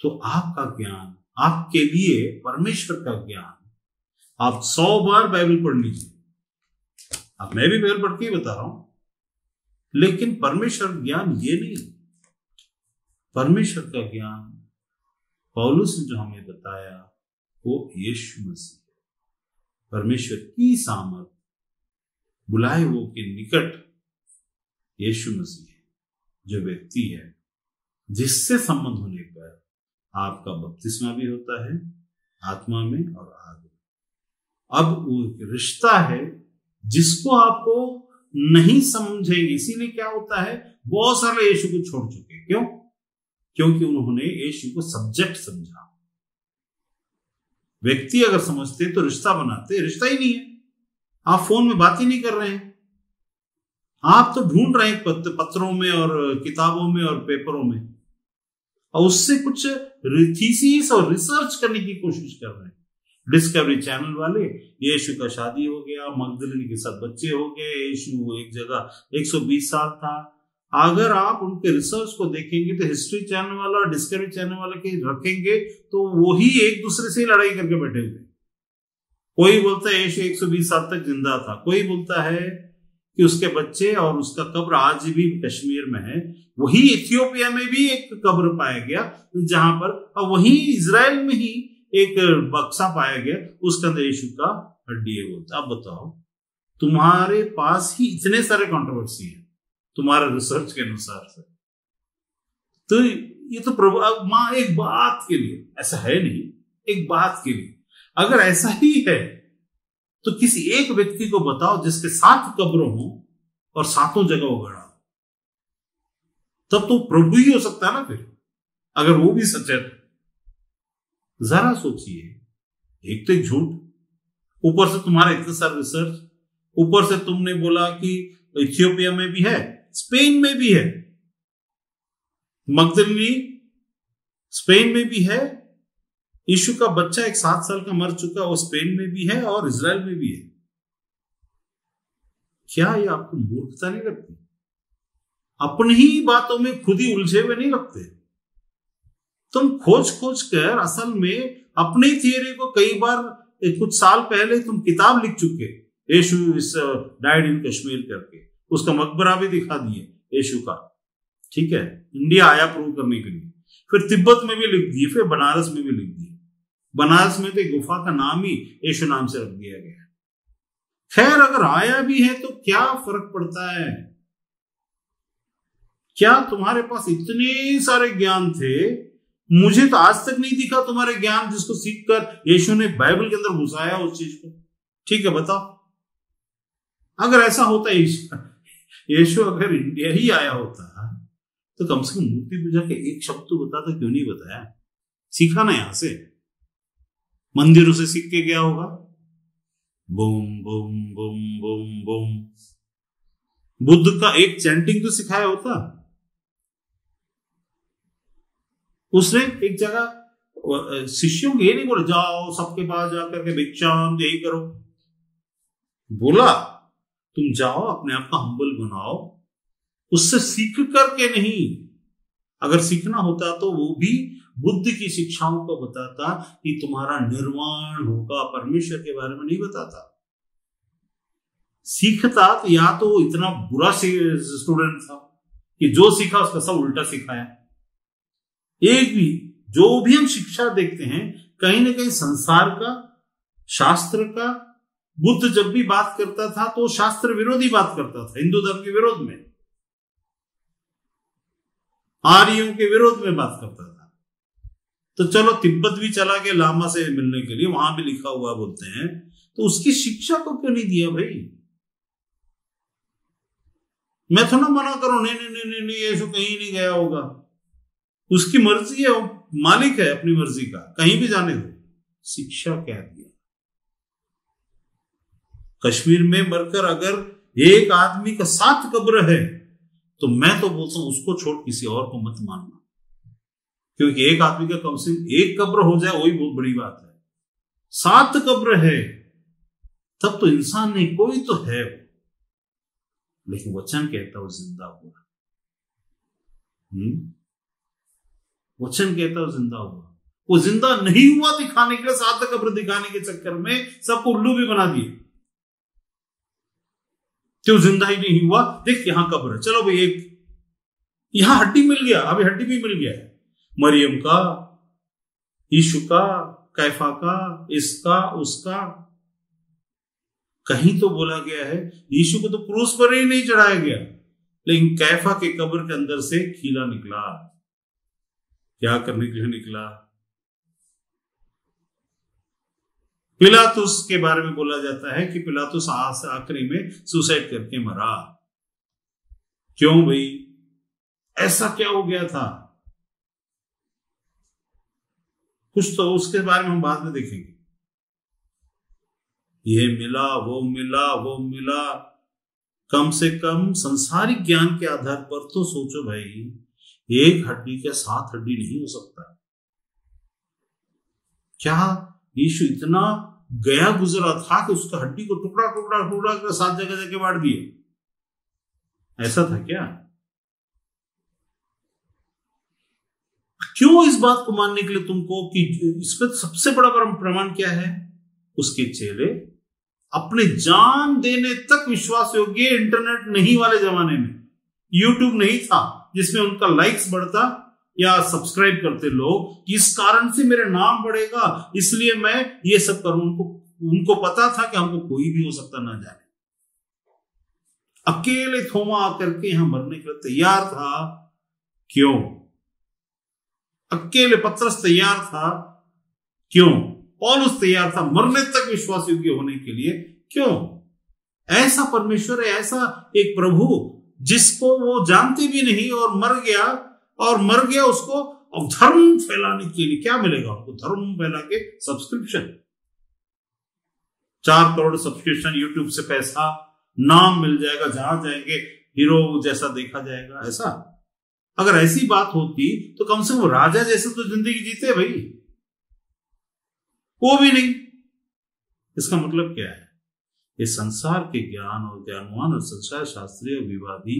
तो आपका ज्ञान, आपके लिए परमेश्वर का ज्ञान, आप 100 बार बाइबल पढ़ लीजिए। अब मैं भी बाइबल पढ़ के ही बता रहा हूं, लेकिन परमेश्वर ज्ञान ये नहीं। परमेश्वर का ज्ञान पौलुस ने जो हमें बताया वो यीशु मसीह है। परमेश्वर की सामर्थ बुलाए हुओं के निकट यीशु मसीह है, जो व्यक्ति है जिससे संबंध होने पर आपका बपतिस्मा भी होता है आत्मा में और आग में। अब वो रिश्ता है जिसको आपको नहीं समझेंगे। इसीलिए क्या होता है, बहुत सारे यीशु को छोड़ चुके। क्यों? क्योंकि उन्होंने यीशु को सब्जेक्ट समझा। व्यक्ति अगर समझते तो रिश्ता बनाते, रिश्ता ही नहीं है। आप फोन में बात ही नहीं कर रहे हैं, आप तो ढूंढ रहे हैं पत्रों में और किताबों में और पेपरों में, और उससे कुछ थीसिस और रिसर्च करने की कोशिश कर रहे हैं। डिस्कवरी चैनल वाले, यीशु का शादी हो गया, मगदलिनी के साथ बच्चे हो गए, यीशु एक जगह 120 साल था। अगर आप उनके रिसर्च को देखेंगे तो हिस्ट्री चैनल वाला और डिस्कवरी चैनल वाला के रखेंगे तो वही एक दूसरे से लड़ाई करके बैठे हुए। कोई बोलता है यीशु 120 साल तक जिंदा था, कोई बोलता है कि उसके बच्चे और उसका कब्र आज भी कश्मीर में है। वही इथियोपिया में भी एक कब्र पाया गया जहां पर, और वही इजराइल में ही एक बक्सा पाया गया, उसके अंदर यीशु का हड्डी है बोलता। अब बताओ, तुम्हारे पास ही इतने सारे कंट्रोवर्सी है तुम्हारे रिसर्च के अनुसार से, तो ये तो प्रभु मां एक बात के लिए, ऐसा है नहीं, एक बात के लिए अगर ऐसा ही है तो किसी एक व्यक्ति को बताओ जिसके 7 कब्रों हो और 7 जगह उगड़ा, तब तो प्रभु ही हो सकता है ना। फिर अगर वो भी सच है, जरा सोचिए, एक तो एक झूठ, ऊपर से तुम्हारा इतना सारा रिसर्च, ऊपर से तुमने बोला कि इथियोपिया में भी है, स्पेन में भी है, मगदलिनी स्पेन में भी है, यीशु का बच्चा एक 7 साल का मर चुका वो स्पेन में भी है और इजराइल में भी है। क्या ये आपको मूर्खता नहीं लगती? अपनी ही बातों में खुद ही उलझे हुए नहीं लगते? तुम खोज कर असल में अपनी थियरी को कई बार कुछ साल पहले तुम किताब लिख चुके, यीशु इस डाइड इन कश्मीर करके, उसका मकबरा भी दिखा दिए यीशु का, ठीक है, इंडिया आया प्रूव करने के लिए। फिर तिब्बत में भी लिख दिए, फिर बनारस में भी लिख दिए। बनारस में तो गुफा का नाम ही यीशु नाम से रख दिया गया। खैर, अगर आया भी है तो क्या फर्क पड़ता है? क्या तुम्हारे पास इतने सारे ज्ञान थे? मुझे तो आज तक नहीं दिखा तुम्हारे ज्ञान जिसको सीखकर यीशु ने बाइबल के अंदर घुसाया उस चीज को। ठीक है, बताओ, अगर ऐसा होता यीशु अगर इंडिया ही आया होता तो कम से कम मूर्ति पूजा के एक शब्द तो बताता, क्यों नहीं बताया? सीखा ना यहां से, मंदिरों से सीख के गया होगा। Boom boom boom boom boom, Buddha का एक चैंटिंग तो सिखाया होता। उसने एक जगह शिष्यों को ये नहीं बोला जाओ सबके पास जाकर के भिक्षाम यही करो, बोला तुम जाओ अपने आप का हम्बल बनाओ, उससे सीख करके नहीं। अगर सीखना होता तो वो भी बुद्ध की शिक्षाओं को बताता कि तुम्हारा निर्वाण होगा, परमेश्वर के बारे में नहीं बताता। सीखता तो या तो इतना बुरा स्टूडेंट था कि जो सीखा उसका सब उल्टा सिखाया। एक भी जो भी हम शिक्षा देखते हैं कहीं ना कहीं संसार का, शास्त्र का। बुद्ध जब भी बात करता था तो शास्त्र विरोधी बात करता था, हिंदू धर्म के विरोध में, आर्यों के विरोध में बात करता था। तो चलो तिब्बत भी चला गया लामा से मिलने के लिए, वहां भी लिखा हुआ बोलते हैं, तो उसकी शिक्षा को क्यों नहीं दिया भाई? मैं तो ना मना करूं, नहीं नहीं नहीं नहीं, ये कहीं नहीं गया होगा, उसकी मर्जी है, मालिक है अपनी मर्जी का, कहीं भी जाने दो। शिक्षा क्या दिया? कश्मीर में मरकर अगर एक आदमी का 7 कब्र है तो मैं तो बोलता हूं उसको छोड़ किसी और को मत मानना, क्योंकि एक आदमी का कम से कम 1 कब्र हो जाए वही बहुत बड़ी बात है। 7 कब्र है तब तो इंसान नहीं, कोई तो है। लेकिन वचन कहता वो जिंदा हुआ, वचन कहता वो जिंदा हुआ। वो जिंदा नहीं हुआ दिखाने के लिए 7 कब्र दिखाने के चक्कर में सबको उल्लू भी बना दिए। तो जिंदा ही नहीं हुआ, देख यहां कब्र है, चलो भाई एक यहां हड्डी मिल गया, अभी हड्डी भी मिल गया है, मरियम का, यीशु का, कैफा का, इसका उसका। कहीं तो बोला गया है यीशु को तो क्रूस पर ही नहीं चढ़ाया गया, लेकिन कैफा के कब्र के अंदर से खीला निकला। क्या करने के लिए निकला? पिलातुस के बारे में बोला जाता है कि पिलातुस आखिरी में सुसाइड करके मरा। क्यों भाई? ऐसा क्या हो गया था? कुछ तो उसके बारे में हम बाद में देखेंगे। ये मिला, वो मिला, वो मिला। कम से कम संसारिक ज्ञान के आधार पर तो सोचो भाई, एक हड्डी के 7 हड्डी नहीं हो सकता। क्या यीशु इतना गया गुजरा था कि उसका हड्डी को टुकड़ा टुकड़ा टुकड़ा कर 7 जगह जगह बांट दिए? ऐसा था क्या? क्यों इस बात को मानने के लिए तुमको कि इसमें सबसे बड़ा प्रमाण क्या है? उसके चेले अपने जान देने तक विश्वास योग्य, इंटरनेट नहीं वाले जमाने में, यूट्यूब नहीं था जिसमें उनका लाइक्स बढ़ता या सब्सक्राइब करते लोग, इस कारण से मेरा नाम बढ़ेगा इसलिए मैं ये सब करूं। उनको पता था कि हमको कोई भी हो सकता ना जाने। अकेले थोमा आकर के यहां मरने के लिए तैयार था। क्यों? अकेले पतरस तैयार था। क्यों? पौलुस तैयार था मरने तक विश्वास योग्य होने के लिए। क्यों? ऐसा परमेश्वर है, ऐसा एक प्रभु जिसको वो जानते भी नहीं और मर गया उसको अब धर्म फैलाने के लिए। क्या मिलेगा उनको? धर्म फैला के सब्सक्रिप्शन, 4 करोड़ सब्सक्रिप्शन, यूट्यूब से पैसा, नाम मिल जाएगा, जहां जाएंगे हीरो जैसा देखा जाएगा। ऐसा अगर ऐसी बात होती तो कम से कम राजा जैसे तो जिंदगी जीते भाई, वो भी नहीं। इसका मतलब क्या है? ये संसार के ज्ञान और ज्ञानवान और संसार शास्त्री और विवादी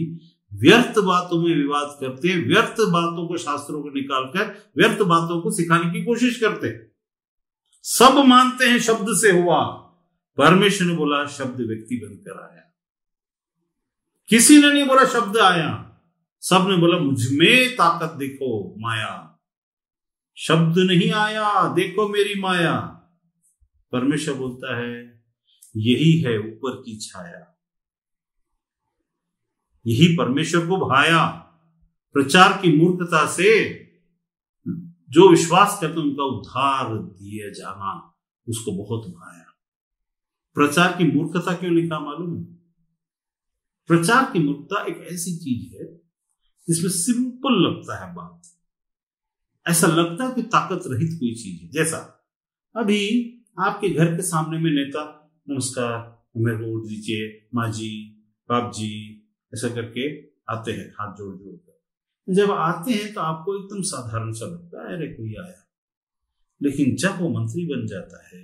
व्यर्थ बातों में विवाद करते, व्यर्थ बातों को शास्त्रों को निकालकर व्यर्थ बातों को सिखाने की कोशिश करते। सब मानते हैं शब्द से हुआ, परमेश्वर ने बोला शब्द व्यक्ति बनकर आया। किसी ने नहीं बोला शब्द आया, सब ने बोला मुझमें ताकत देखो, माया। शब्द नहीं आया, देखो मेरी माया। परमेश्वर बोलता है यही है ऊपर की छाया, यही परमेश्वर को भाया। प्रचार की मूर्खता से जो विश्वास करते उनका उद्धार दिया जाना उसको बहुत भाया। प्रचार की मूर्खता क्यों लिखा मालूम है? प्रचार की मूर्खता एक ऐसी चीज है जिसमें सिंपल लगता है बात, ऐसा लगता है कि ताकत रहित कोई चीज है। जैसा अभी आपके घर के सामने में नेता, नमस्कार, मेरे को वोट दीजिए, माँ जी, बाप जी, ऐसा करके आते हैं हाथ जोड़ जोड़ कर। जब आते हैं तो आपको एकदम साधारण सा लगता है, अरे कोई आया। लेकिन जब वो मंत्री बन जाता है,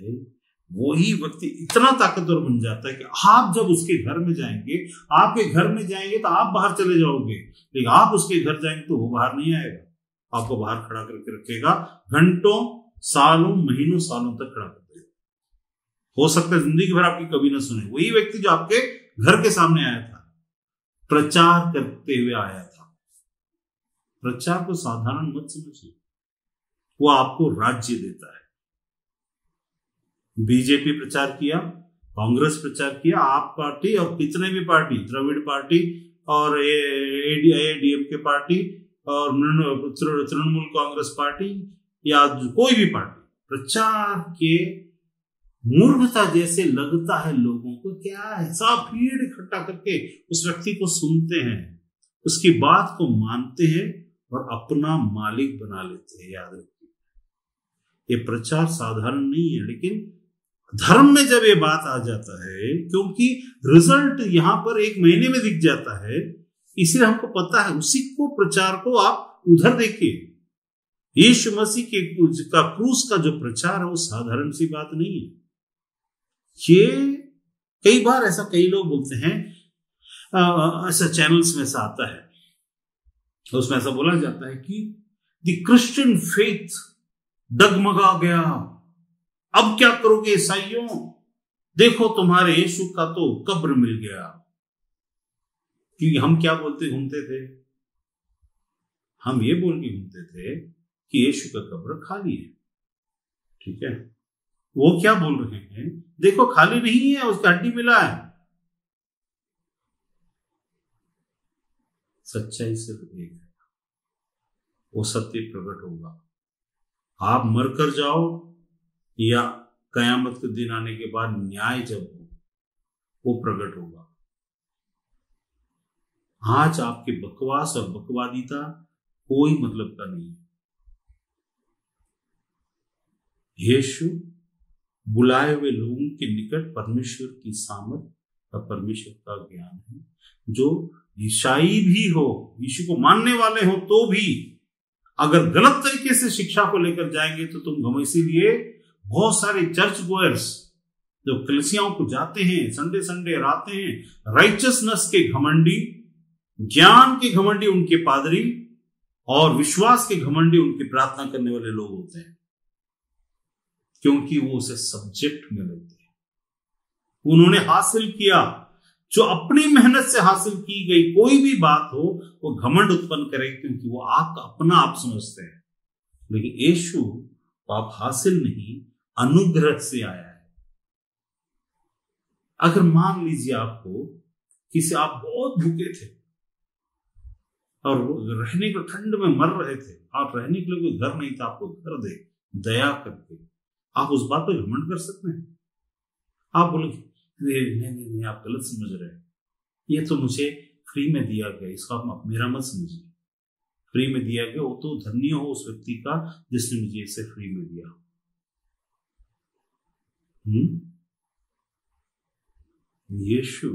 वही व्यक्ति इतना ताकतवर बन जाता है कि आप जब उसके घर में जाएंगे, आपके घर में जाएंगे तो आप बाहर चले जाओगे, लेकिन आप उसके घर जाएंगे तो वो बाहर नहीं आएगा, आपको बाहर खड़ा करके रखेगा, घंटों, सालों, महीनों, सालों तक खड़ा कर देगा। हो सकता है जिंदगी भर आपकी कभी ना सुने। वही व्यक्ति जो आपके घर के सामने आया था, प्रचार करते हुए आया था। प्रचार को साधारण मत समझिए, वो आपको राज्य देता है। बीजेपी प्रचार किया, कांग्रेस प्रचार किया, आप पार्टी और कितने भी पार्टी, द्रविड़ पार्टी और एडीएमके पार्टी और तृणमूल कांग्रेस पार्टी, या कोई भी पार्टी प्रचार के मूर्खता जैसे लगता है लोगों को, क्या है, सब भीड़ इकट्ठा करके उस व्यक्ति को सुनते हैं, उसकी बात को मानते हैं और अपना मालिक बना लेते हैं। याद रखिए, ये प्रचार साधारण नहीं है, लेकिन धर्म में जब ये बात आ जाता है, क्योंकि रिजल्ट यहां पर 1 महीने में दिख जाता है, इसलिए हमको पता है। उसी को प्रचार को आप उधर देखिए, यीशु मसीह के का क्रूस का जो प्रचार है वो साधारण सी बात नहीं है। ये कई बार ऐसा कई लोग बोलते हैं, ऐसा चैनल्स में से आता है, उसमें ऐसा बोला जाता है कि द क्रिश्चियन फेथ डगमगा गया, अब क्या करोगे ईसाइयों, देखो तुम्हारे यीशु का तो कब्र मिल गया। क्योंकि हम क्या बोलते घूमते थे, हम ये बोल के घूमते थे कि यीशु का कब्र खाली है। ठीक है, वो क्या बोल रहे हैं, देखो खाली नहीं है, उसका हड्डी मिला है। सच्चाई सिर्फ एक है, वो सत्य प्रकट होगा। आप मरकर जाओ या कयामत के दिन आने के बाद न्याय जब हो, वो प्रकट होगा। आज आपके बकवास और बकवादिता कोई मतलब का नहीं है। यीशु बुलाए हुए लोगों के निकट परमेश्वर की सामर्थ और परमेश्वर का ज्ञान है। जो ईसाई भी हो, यीशु को मानने वाले हो, तो भी अगर गलत तरीके से शिक्षा को लेकर जाएंगे तो तुम गम। इसीलिए बहुत सारे चर्च गोयर्स जो कलीसियाओं को जाते हैं, संडे संडे आते हैं, राइचसनेस के घमंडी, ज्ञान के घमंडी उनके पादरी, और विश्वास के घमंडी उनकी प्रार्थना करने वाले लोग होते हैं, क्योंकि वो उसे सब्जेक्ट में लेते हैं। उन्होंने हासिल किया, जो अपनी मेहनत से हासिल की गई कोई भी बात हो, वो घमंड उत्पन्न करे, क्योंकि वो आपका अपना आप समझते हैं। लेकिन यीशु को आप हासिल नहीं, अनुग्रह से आया है। अगर मान लीजिए आपको किसी, आप बहुत भूखे थे और रहने को ठंड में मर रहे थे, आप रहने के लिए कोई घर नहीं था, आपको घर दे दया करके, आप उस बात पर घमंड कर सकते हैं? आप बोलेंगे नहीं, आप गलत समझ रहे हैं, ये तो मुझे फ्री में दिया गया, इसको आप मेरा मत समझिए। फ्री में दिया गया, वो तो धन्य हो उस व्यक्ति का जिसने मुझे इसे फ्री में दिया। यीशु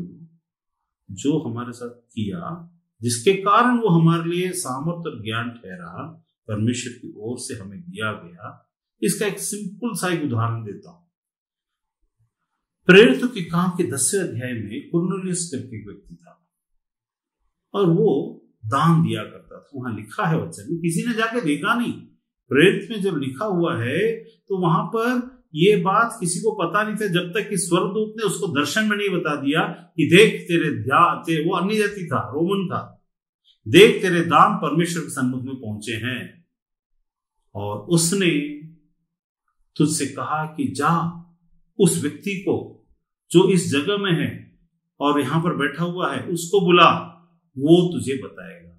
जो हमारे साथ किया, जिसके कारण वो हमारे लिए सामर्थ और ज्ञान ठहरा, परमेश्वर की ओर से हमें दिया गया, इसका एक सिंपल सा एक उदाहरण देता हूं। प्रेरितों के काम के 10वें अध्याय में कुरनेलियुस करके एक व्यक्ति था और वो दान दिया करता था। वहां लिखा है वचन में, किसी ने जाके देखा नहीं, प्रेरित में जब लिखा हुआ है तो वहां पर ये बात किसी को पता नहीं था, जब तक कि स्वर्गदूत ने उसको दर्शन में नहीं बता दिया कि देख तेरे वो अन्य जाति था, रोमन था, देख तेरे दान परमेश्वर के सन्मुख में पहुंचे हैं, और उसने तुझसे कहा कि जा उस व्यक्ति को जो इस जगह में है और यहां पर बैठा हुआ है, उसको बुला, वो तुझे बताएगा।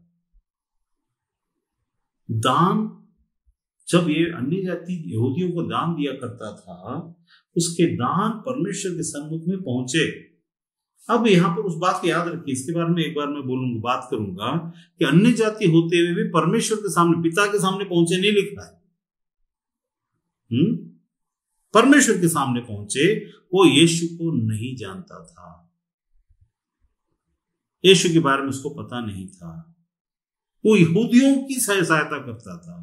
दान, जब ये अन्य जाति यहूदियों को दान दिया करता था, उसके दान परमेश्वर के सन्मुख में पहुंचे। अब यहां पर उस बात को याद रखिए, इसके बारे में एक बार मैं बोलूंगा, बात करूंगा कि अन्य जाति होते हुए भी परमेश्वर के सामने, पिता के सामने पहुंचे नहीं लिखा है। परमेश्वर के सामने पहुंचे। वो यीशु को नहीं जानता था, यीशु के बारे में उसको पता नहीं था। वो यहूदियों की सहायता करता था,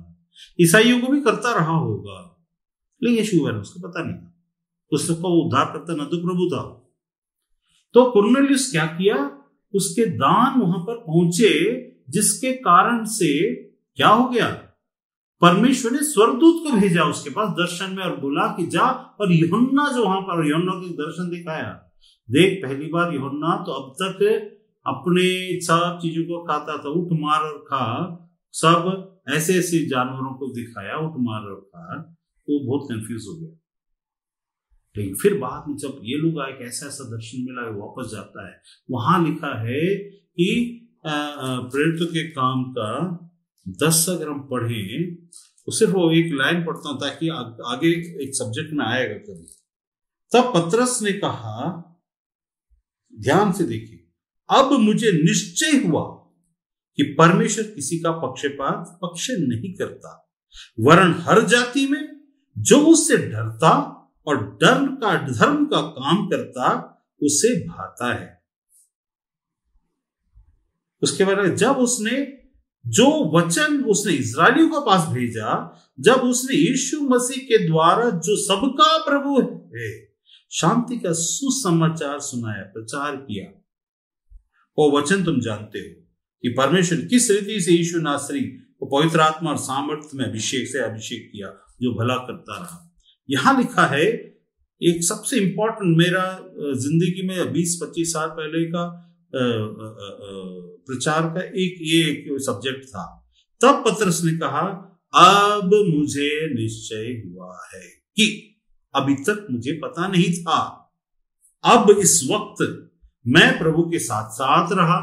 ईसाइयों को भी करता रहा होगा, लेकिन यीशु के बारे में उसको पता नहीं था। उसको उद्धार करता न तो प्रभु था। तो कुरनेलियुस क्या किया, उसके दान वहां पर पहुंचे, जिसके कारण से क्या हो गया, परमेश्वर ने स्वर्गदूत को भेजा उसके पास दर्शन में और बोला कि जा, और यूहन्ना जो वहां पर, यूहन्ना को दर्शन दिखाया। देख, पहली बार यूहन्ना तो अब तक अपने सब चीजों को खाता था, उठ मार और खा, सब ऐसे ऐसे जानवरों को दिखाया, उठ मार और खा, वो बहुत कंफ्यूज हो गया। लेकिन फिर बाद में जब ये लोग आए, ऐसा ऐसा दर्शन मिला, वापस जाता है, वहां लिखा है कि प्रेरितों के काम का 10 अगर हम पढ़ें तो सिर्फ वो एक लाइन पढ़ता हूं ताकि आगे एक सब्जेक्ट में आएगा कभी। तब पतरस ने कहा, ध्यान से देखिए, अब मुझे निश्चय हुआ कि परमेश्वर किसी का पक्ष नहीं करता, वरन हर जाति में जो उससे डरता और धर्म का काम करता उसे भाता है। उसके बाद जब उसने जो वचन उसने इस्राएलियों के पास भेजा, जब उसने यीशु मसीह के द्वारा जो सबका प्रभु है शांति का सुसमाचार सुनाया, प्रचार किया, वो वचन तुम जानते हो कि परमेश्वर किस रीति से यीशु नासरी को पवित्र आत्मा और सामर्थ्य में अभिषेक किया, जो भला करता रहा। यहां लिखा है, एक सबसे इंपॉर्टेंट मेरा जिंदगी में 20-25 साल पहले का प्रचार का एक सब्जेक्ट था। तब पतरस ने कहा, अब मुझे निश्चय हुआ है कि अभी तक मुझे पता नहीं था, अब इस वक्त मैं प्रभु के साथ साथ रहा।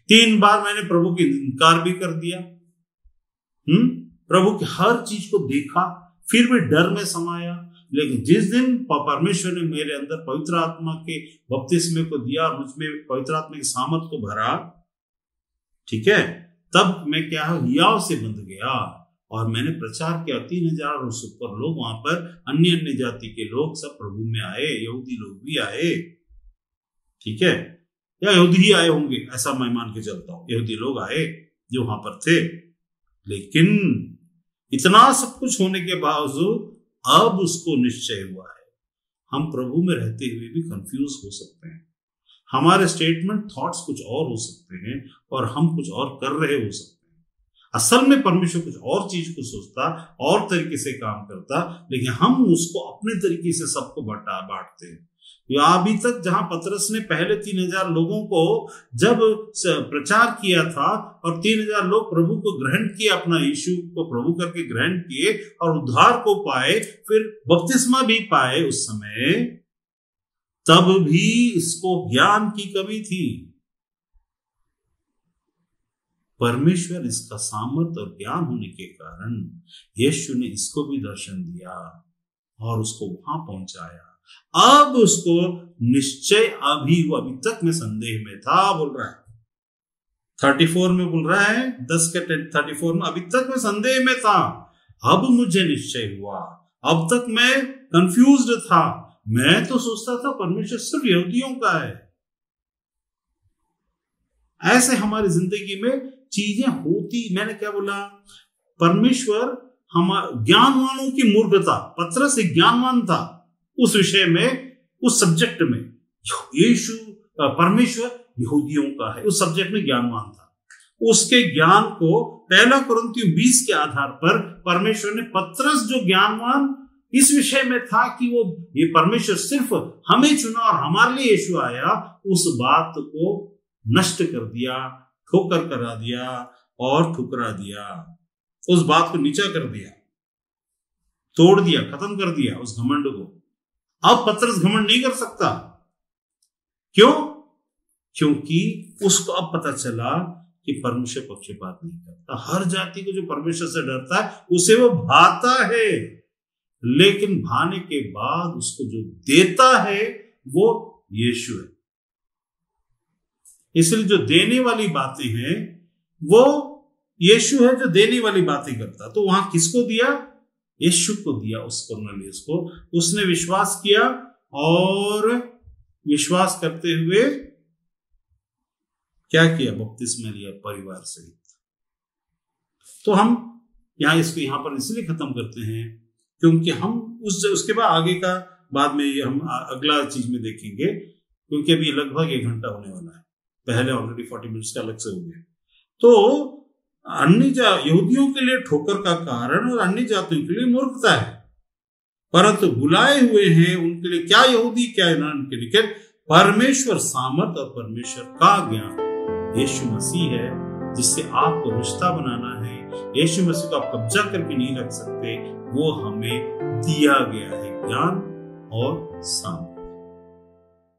3 बार मैंने प्रभु की इनकार भी कर दिया, प्रभु की हर चीज को देखा, फिर भी डर में समाया। लेकिन जिस दिन परमेश्वर ने मेरे अंदर पवित्र आत्मा के बपतिस्मे को दिया और मुझमें पवित्र आत्मा की सामर्थ को भरा, ठीक है, तब मैं क्या हियाव से बंध गया और मैंने प्रचार किया। 3000 और ऊपर लोग, वहां पर अन्य जाति के लोग सब प्रभु में आए, यहूदी लोग भी आए, ठीक है, या यहूदी ही आए होंगे ऐसा मैं मान के चलता हूं, यहूदी लोग आए जो वहां पर थे। लेकिन इतना सब कुछ होने के बावजूद अब उसको निश्चय हुआ है। हम प्रभु में रहते हुए भी कंफ्यूज हो सकते हैं, हमारे स्टेटमेंट थॉट्स कुछ और हो सकते हैं और हम कुछ और कर रहे हो सकते हैं। असल में परमेश्वर कुछ और चीज को सोचता और तरीके से काम करता, लेकिन हम उसको अपने तरीके से सबको बांटते हैं। अभी तक जहां पतरस ने पहले 3000 लोगों को जब प्रचार किया था और 3000 लोग प्रभु को ग्रहण किए, अपना यीशु को प्रभु करके ग्रहण किए और उद्धार को पाए, फिर बपतिस्मा भी पाए, उस समय तब भी इसको ज्ञान की कमी थी। परमेश्वर इसका सामर्थ्य और ज्ञान होने के कारण यीशु ने इसको भी दर्शन दिया और उसको वहां पहुंचाया। अब उसको निश्चय अभी तक मैं संदेह में था, बोल रहा है 34 में, बोल रहा है 10 के 34 में, अभी तक मैं संदेह में था, अब मुझे निश्चय हुआ। अब तक मैं कंफ्यूज्ड था, मैं तो सोचता था परमेश्वर सिर्फ यहूदियों का है। ऐसे हमारी जिंदगी में चीजें होती। मैंने क्या बोला, परमेश्वर ज्ञानवानों की मूर्खता। पतरस एक ज्ञानवान था उस विषय में, उस सब्जेक्ट में। यीशु परमेश्वर यहूदियों का है, उस सब्जेक्ट में ज्ञानवान था। उसके ज्ञान को 1 कुरिन्थियों 20 के आधार पर परमेश्वर ने, पतरस जो ज्ञानवान इस विषय में था कि वो ये परमेश्वर सिर्फ हमें चुना और हमारे लिए यीशु आया, उस बात को नष्ट कर दिया, ठोकर करा दिया और ठुकरा दिया, उस बात को नीचा कर दिया, तोड़ दिया, खत्म कर दिया उस घमंड को। अब पतरस घमंड नहीं कर सकता। क्यों? क्योंकि उसको अब पता चला कि परमेश्वर पक्षपात नहीं करता। हर जाति को जो परमेश्वर से डरता है उसे वो भाता है, लेकिन भाने के बाद उसको जो देता है वो यीशु है। इसलिए जो देने वाली बातें हैं वो यीशु है, जो देने वाली बातें करता। तो वहां किसको दिया? यीशु को दिया। उस कुरनेलियुस को उसने विश्वास किया और विश्वास करते हुए क्या किया? बपतिस्मा लिया परिवार सहित। तो हम यहां पर इसलिए खत्म करते हैं क्योंकि हम उसके बाद आगे का बाद में हम अगला चीज में देखेंगे, क्योंकि अभी लगभग 1 घंटा होने वाला है, पहले ऑलरेडी 40 मिनट्स का अलग से हो गया। तो यहूदियों के लिए ठोकर का कारण और अन्य जातियों के लिए मूर्खता है, परंतु बुलाए हुए हैं उनके लिए, क्या यहूदी क्या यूनान के लिए, परमेश्वर सामर्थ और परमेश्वर का ज्ञान यीशु मसीह है, जिससे आपको रिश्ता बनाना है। यीशु मसीह को आप कब्जा करके नहीं रख सकते, वो हमें दिया गया है ज्ञान और सामर्थ।